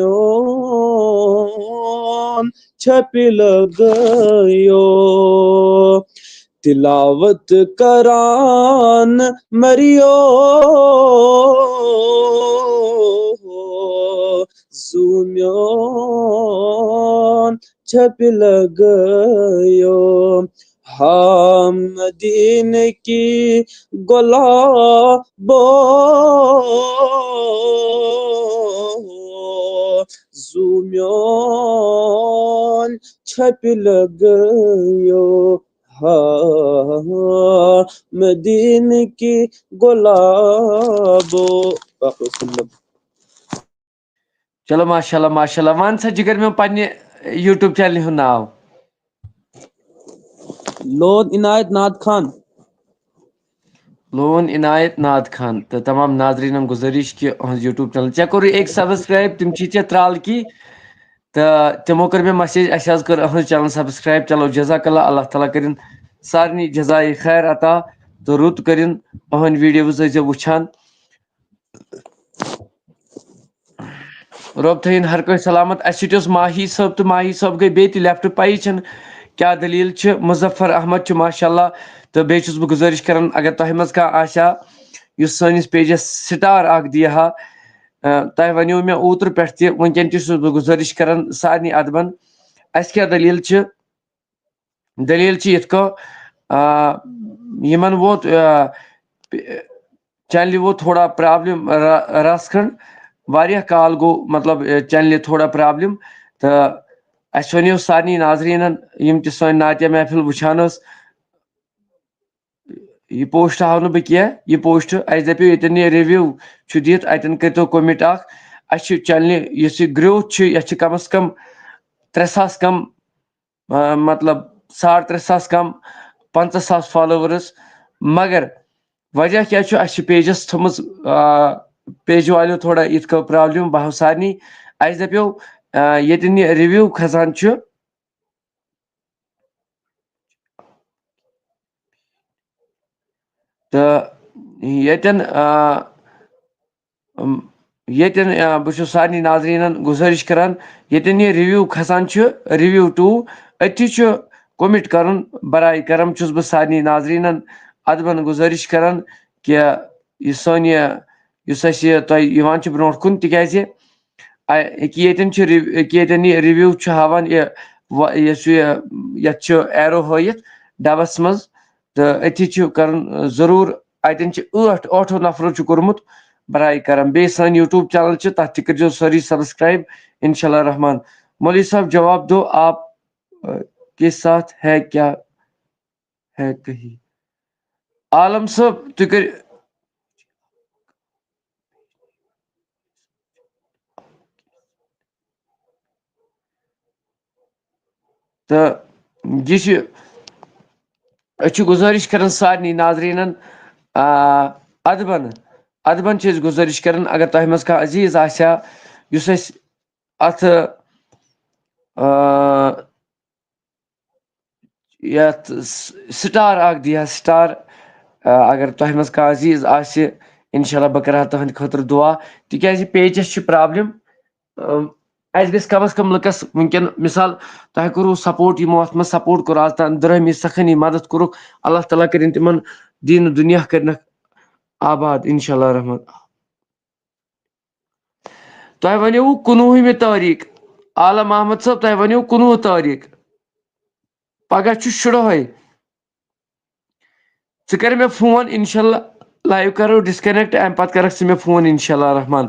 छप लगायो तिलावत करान मरियो ज़ूम्योन छप लगायो हाँ मदीने की गुलाबो ज़ूम्योन छप लगायो हाँ मदीने की गुलाबो चलो माशाल्लाह माशाल्लाह वन सा जिगर में पन्ने यूट्यूब चैनल हूं नाव लोन इनायत नाथ खान लोन इनायत नाद खान तो तमाम नाजरीन गुजारिश कि यूट्यूब चैनल चे कोर एक सब्सक्राइब तुम चे त्राल की तो तमो कर मे मैसेज अस कर चैनल सब्सक्राइब चलो जज़ाकल्लाह अल्लाह ताला करिन सारनी जज़ाए खैर अता तो रुत करिन अहन वीडियोज वुछान रब थन हर कोई सलामत अस माही सब तो माही सब गई बे लेफ्ट पाई क्या दलील मुजफ्फर अहमद माशाल्लाह तो बेस बह गुजारिश कर अगर तह मज कह सैनिस पेजस स्टार दिहा तह वनो मे ओतर पे वनकन बह गुजारिश कर सारे अदबन अस क्या दलील दलील यथ को यमन वोत चैनल वो थोड़ा प्रॉब्लम रस खंड वारिया काल गो मतलब चैनल थोड़ा प्रॉब्लम तो अस वनो सारे नाजरीन यम त सन नातिया महफिल वुछान यह पोस्ट हाव बह कह यह पोस्ट अस दपो ये रिव्यू दित अतन करो कमिट अस चैनल इस ग्रोथ ये कम अज कम 3,000 कम मतलब 3,500 कम 50,000 फॉलोवर्स मगर वजह क्या अस पेजस थोमस पेज वालो थोड़ा इत प्रॉब्लम बह सारे अस दपो ये रिव्यू खसान तो ये बह सारे नाजरीन गुजारिश करान ये रिव्यू खसान रिव्यू 2 अति कमिट कर बराए करम बह सारे नाजरीन अदबन गुजारिश करान कि यह सन तुम ब्रो कुन तिकाज ये रिव्यू हावान ये एरो हयत डबस मज तो अथी जरूर अतन 8 नफरों कोर्मुत बराई करम बे सन यूट्यूब चैनल तथ कर सारी सब्सक्राइब इंशाल्लाह रहमान। मौलवी साहब जवाब दो, आप के साथ है क्या है कहीं? आलम साहब तु कर तो यह गुजारिश कर सारे नाजरीन अदबन अदबन गुजारिश कर अगर तह मज कह अजीज आसा अत स्टार अख दिया स्टार अगर तह मज कह अजीज आसे इंशाल्लाह बह कर तुहद खतर दुआ तिक पेजस प्रॉब्लम अस कम अज कम लुकस वनकन मिसाल तह करू सपोर्ट यमो अत सपोर्ट कोर आज तान द्रहमी सखनी मदद कोरुक अल्लाह ताला कर तिमन दीन दुनिया कर आबाद इंशाल्लाह रहमान। तह वनो 19 तारीख आलम अहमद साहब तह वनो 19 तारीख पगह शुरह कर मे फोन इंशाल्लाह लाइव करो डिस्कनेक्ट अम पत कर मे फोन इंशाल्लाह रहमान।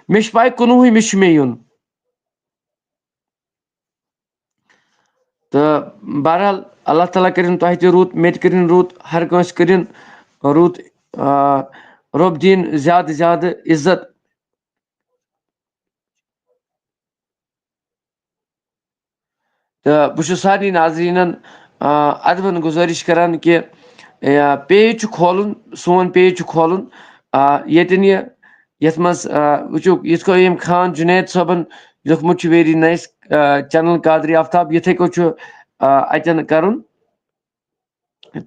मे पाई 19 मे युन तो बहरहाल अल्लाह ताला कर तह तह रूत मे कर रूत हर कंस कर रूत रब दिन ज्यादा ज्यादा इज्जत। तो बह सारे नाजरीन अदबन गुजारिश करान कि पेज खोलन सोन पेज खोलन यन ये मज वो यथ यम खान जुनैद साहबन लिखमुत very nice channel Qadri Aftab यथे को अतन कर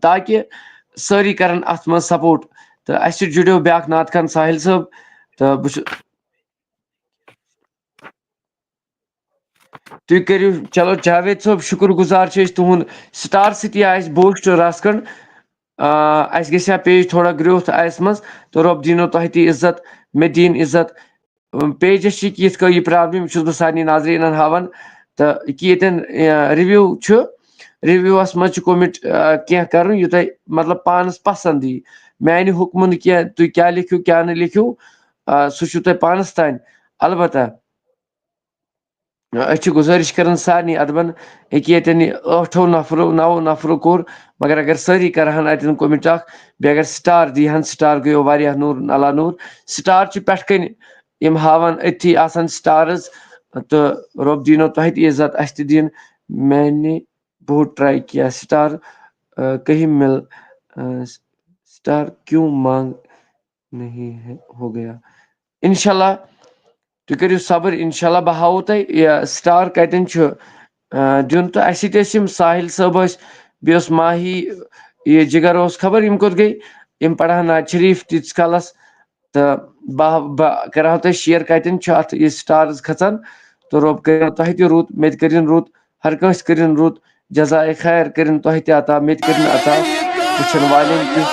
ताकि सारी कर अत मज सपोर्ट। तो अस जुड़ो ब्याक नात खान साहिल साहब तो बह तुम करो चलो जावेद साहब शुक्र गुजार तुहद स्टार सिटी आस बोस्ट रसकंड अस गया पेज थोड़ा ग्रोथ आस मज तो रब दीनो तह ती इज्जत मे दीन इज्जत पेजस यथ यह प्रॉब्लम बह सारे नाजरीन हावन तो यन रिव्यू रिव्यूस मज कोमिट कह कर यू तुम मतलब पानस पसंद यी मानि हुक्म कह तुम क्या लिखियो क्या न लिखियो सह तुम पानस तान अलबत्ता गुजारिश कर सारे अदबन यन 8 नफरों 9 नफरों कोर मगर अगर सारी करहन अतन कोमिट अगर स्टार दीहन स्टार गयो वारिया नूर अला नूर स्टार पे कन यम हावन अथी आसान स्टार्स तो रब दीनो तह ती इज्जत अस दिन मैंने बहुत ट्राई किया स्टार कहीं मिल स्टार क्यों मांग नहीं है हो गया इंशाल्लाह तुम करो सब्र इंशाल्लाह बह हाव तह स्टार कतन दिन तो अस साहिल साहब बे माही ये जिगर खबर यम कोत गई यम पढ़ान नाज शरीफ तीस कलस तो बह कर तुम शेयर कतन अत ये स्टार्स खचान तो रब कर तह तह रूत मे कर रूत हर कंस कर रूत जजाए खैर कर तह तह अता मे कर अता वुचन वालन तह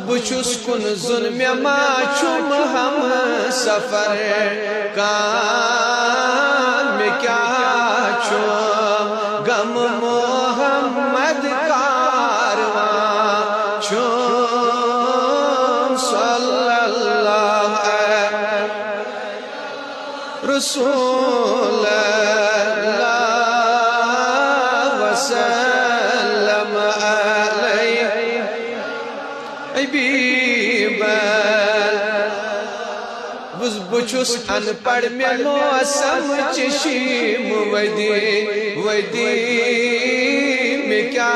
बुछुस कुन जुल्म माचुम हम सफर कान में क्या छो गम मोहम्मद कारवां छो सल्लल्लाहु अलैहि रसूल बुछुस अनपढ़ में मौसम चशीम वदी वदी में क्या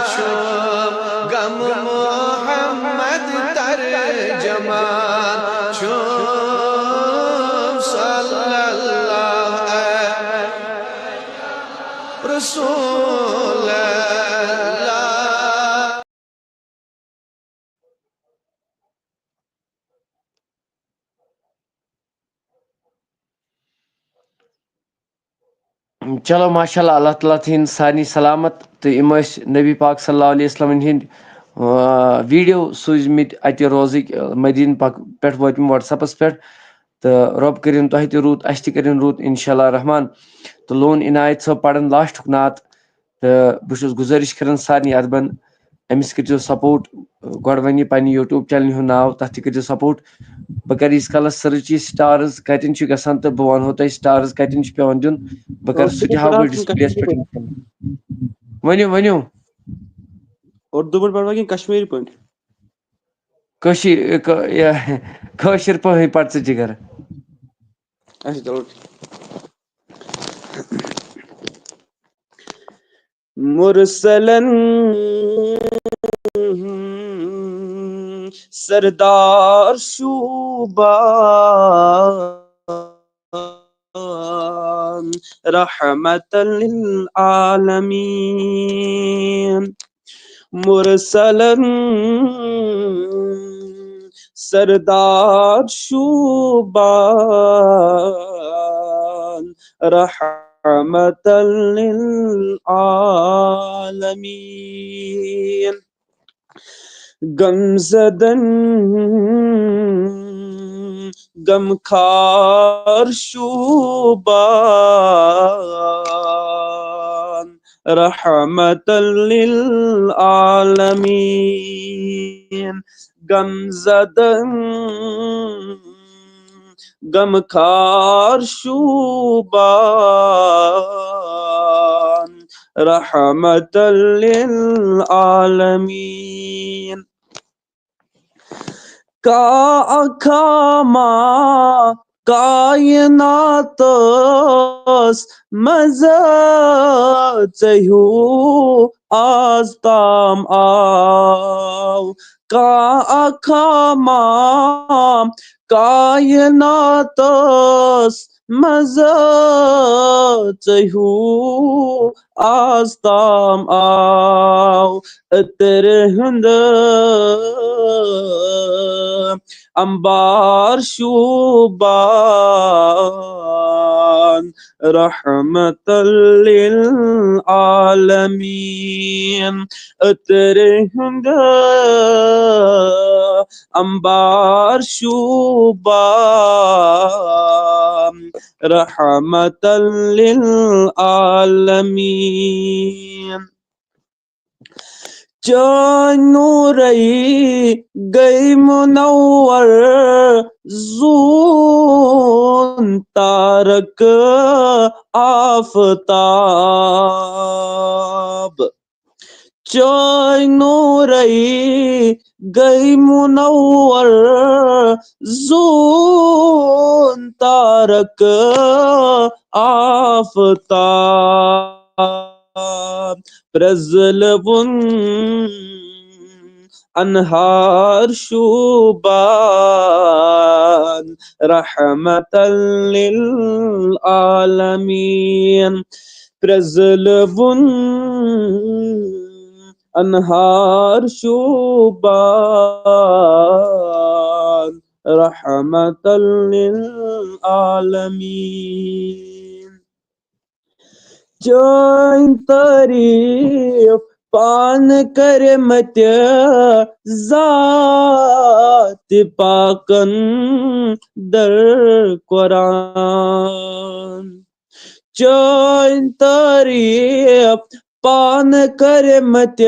छो गम मोहम्मद तर्जमा छो सल्लल्लाहु अलैहि रसूल चलो माशाल्लाह अल्लाह ताला थीन सानी सलामत तो इम नबी पाक सल्लल्लाहु अलैहि वसल्लम हिंद वीडियो सूजमित अत रोजिक मदीन पाक पे वोतम व्हाट्सएपस पे तो रब करिन तह तो रूत अस तरिन रूत इंशाल्लाह रहमान तो लोन इनायत सब पढ़न लास्ट नात तो बहुत गुजारिश कर सारे अदबन अमिस कर सपोर्ट गोड वन पे यूट्यूब चैनल हूं नाव तथ कर सपोर्ट बह कर कल सर्च ये स्टार्स कतन गसान तो बह वनो तुम स्टार्स कतन पे दिन बह कर सह हाव बह डिस्प्ले पे वनो वनो उर्दू पे पढ़वा कि कश्मीरी पे कशीर पे पढ़ जिगर अच्छा चलो मुरसलन सरदार शूबान रहमतल लिल आलमीन मुरसलन सरदार शूबान रहमतल लिल आलमीन गमज़दन गमखार शूबान रहमतल लिल आलमीन गमज़दन गमखार शूबान रहमतल लिल आलमीन का अखामा कायनातस मज़ा चहू आज ताम आव का अखामा कायनातस मज़ा चहू आज ताम आव अतर हंद अंबार शूबान रहमतल लिल आलमीन अतर हंद अंबार शूबान रहमतल लिल आलमीन जानूरई गई मुनव्वर ज़ून तारक आफताब जानूरई गई मुनव्वर ज़ून तारक आफताब प्रज़लबुन अनहार शूबान रहमतल लिल आलमीन प्रज़लबुन अनहार शूबान रहमतल लिल आलमीन जान तारीफ पान कर मत जात पाकन दर कुरान जान तारीफ पान कर मत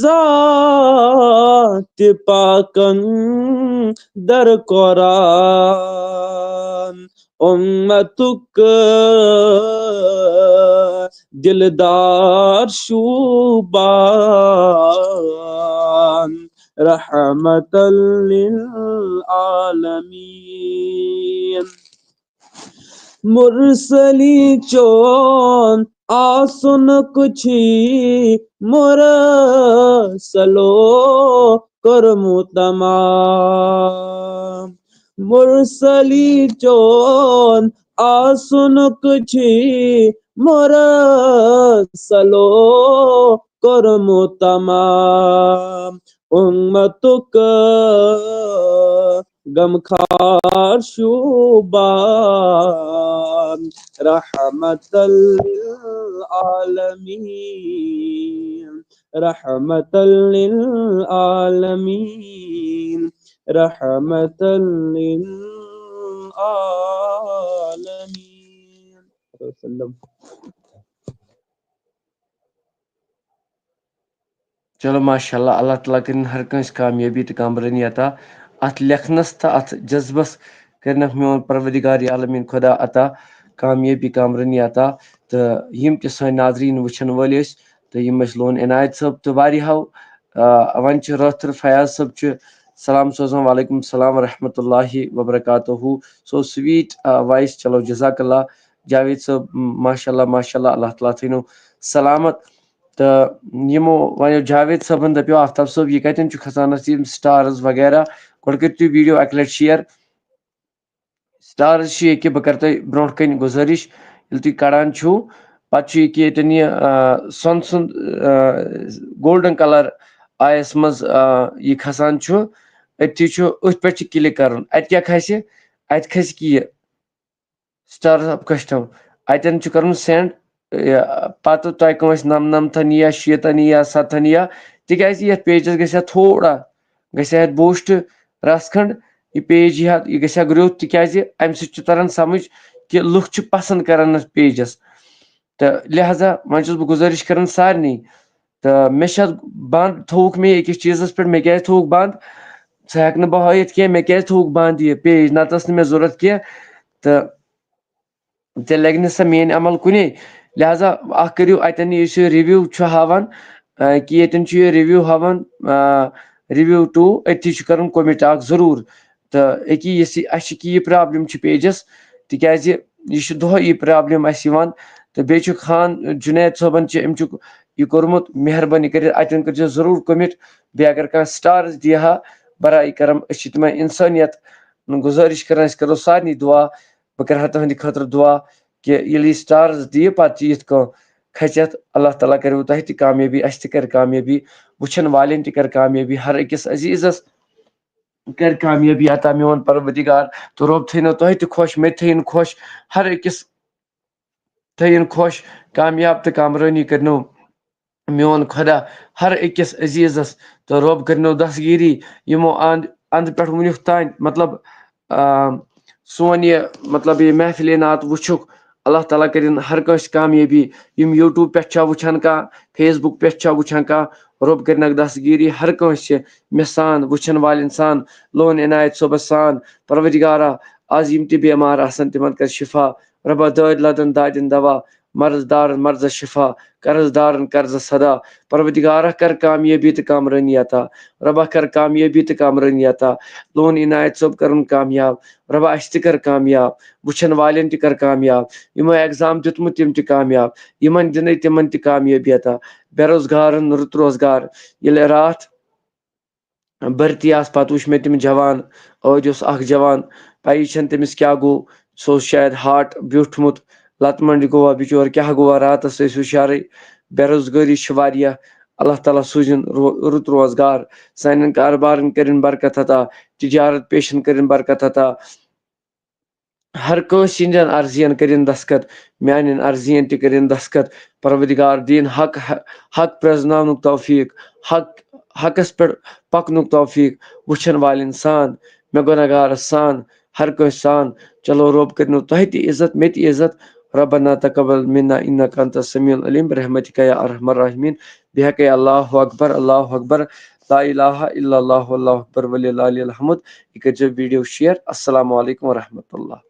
जात पाकन दर कुरान उम्मतुक दिलदार शूबान रहमतल लिल आलमीन। मुरसली चोन आसुन कुछी मुरसलो करमु तमाम। मुरसली चोन आसुन कुछी मुरसलो करमु तमाम। उम्मतुक गमखार शुबान रहमतल लिल आलमीन। रहमतल लिल आलमीन। रहमतल लिल आलमीन। चलो माशाल्लाह, अल्लाह ताला करिन हर कंस कामयाबी तो कामरानी अता, अत लेखनस तो अत जज्बस करनक मोन परवदिगार आलमीन खुदा अता कामयाबी कामरानी अता। तो यम ते सन नाजरीन वुचन वल तो यम लोन इनायत सब तो वारियाहो वन रथर फयाज सब सलाम सोजान वालेकुम सलाम रहमतुल्लाहि व बरकातुहू। सो स्वीट वॉइस, चलो जज़ाकल्लाह जावेद सब, माशाल्लाह माशाल्लाह, अल्लाह ताला थीनो सलामत। तो यमो वन जावेद सबन दपो आफ्ताब सब यह कतन खसान स्टार्स वगैरह गोड़ कर तु वीडियो अक लट शेयर। स्टार्स ये बह कर तुम ब्रो कन गुजारिश ये तुम कड़ान छो पे ये सन सुंद गोल्डन कलर आयस मज यह खसान अथी पे क्लिक कर अत क्या खस अत खस यह स्टार्स ऑफ कस्टम अतन कर सेंड पत तुम कंस नमनमथन या शीतन या सतन या तिकाज ये पेजस गया थोड़ा गया बूस्ट रस खंड यह पेज यह गया ग्रोथ तिकाज अम सरान समझ कि लुक पसंद करान पेजस। तो लिहाजा वन बह गुजारिश कर सारे तो मे बंद थोक मे अकिस चीज़ पे मे क्या थोक बंद सह हेक बह हयत कह मे क्या थोक बंद यह पेज नत मे जरूरत कह तो तेल लग सह मेन अमल कुने। लिहाजा करू अतन रिव्यू हावान कि ये रिव्यू हावान रिव्यू टू अथी कर कमिट जरूर तो अकी यह प्रॉब्लम पेजस तिकाज यह दोह यह प्रॉब्लम तो बे खान जुनैद सोबन यह कोर्मुत मेहरबानी कर अतन कर जरूर कमिट बे अगर कह स्टार्स दिहा बराई करम तम इंसानियत गुजारिश कर करो सारे दुआ बह कर तुंद खतर दुआ कि ये स्टार्स दी पे यह खचत अल्लाह ताला कर तुह तह कामयाबी अस कर कामयाबी वुचन वालें कर कामयाबी हर अकिस अजीजस कर कामयाबी अता मोन परवदिगार। तो रब थो तुह तह खुश मे थन खुश हर अकिस थन खुश कामयाब तो कामरानी करनो मोन खुदा हर अकिस अजीजस। तो रब करनो दस्तगीरी यमो अंद पे वुनुक तान मतलब सोन यह मतलब ये महफिल नात वुचुक अल्लाह ताला करिन हर कंस कामयाबी यम यूट्यूब पे वुचान कह फेसबुक पे वुचान कह रब करनक दस्तगीरी हर कंस मे सान वुचन वाले सान लोन इनायत सोबस सान परवदिगारा आज यम ते बेमार आसन तिमन कर शिफा रबा दाद लदन दादिन दवा मर्जदारन मर्ज शिफा कर्जदारन कर्ज सदा परवदिगारा कर कामयाबी तो कामरानी अता रबा कर कामयाबी तो कामरानी अता लोन इनायत सोब कर कामयाब रबा अस कर कामयाब वुचन वालें कर कामयाब यमो एग्जाम दितमुत तिम कामयाब यमन दिन तिमन कामयाबी अता बेरोजगारन रुत रोजगार ये रात भर्ती आस पत वुच मे तिम जवान आज जवान पई तमिस क्या गो सो शायद हार्ट ब्यूठमुत लतमंड गोवा बिचोर क्या गोवा रातस हुशार बेरोजगारी अल्लाह ताला सूजन रुत रोजगार सान कारोबारन करिन बरकत अता तिजारत पेशन करिन बरकत अता हर कंस अर्जियन करिन दस्खत मान अर्जियन तक करिन दस्खत परवदिगार दीन हक हक प्रजनानुक तौफीक हकस पे पकनुक तौफीक वुचन वालें सान मे गुनहगार सान हर कंस सान। चलो रब करनो तुह तह इज्जत मे इज्जत रब्बना तकब्बल मिन्ना इन्नका अंतस समीउल अलीम बिरहमतिका या अरहमर राहिमीन। बिहक़ अल्लाहु अकबर ला इलाहा इल्लल्लाहु वल्लाहु अकबर वलिल्लाहिल हम्द। ये वीडियो शेयर। अस्सलामु अलैकुम व रहमतुल्लाह।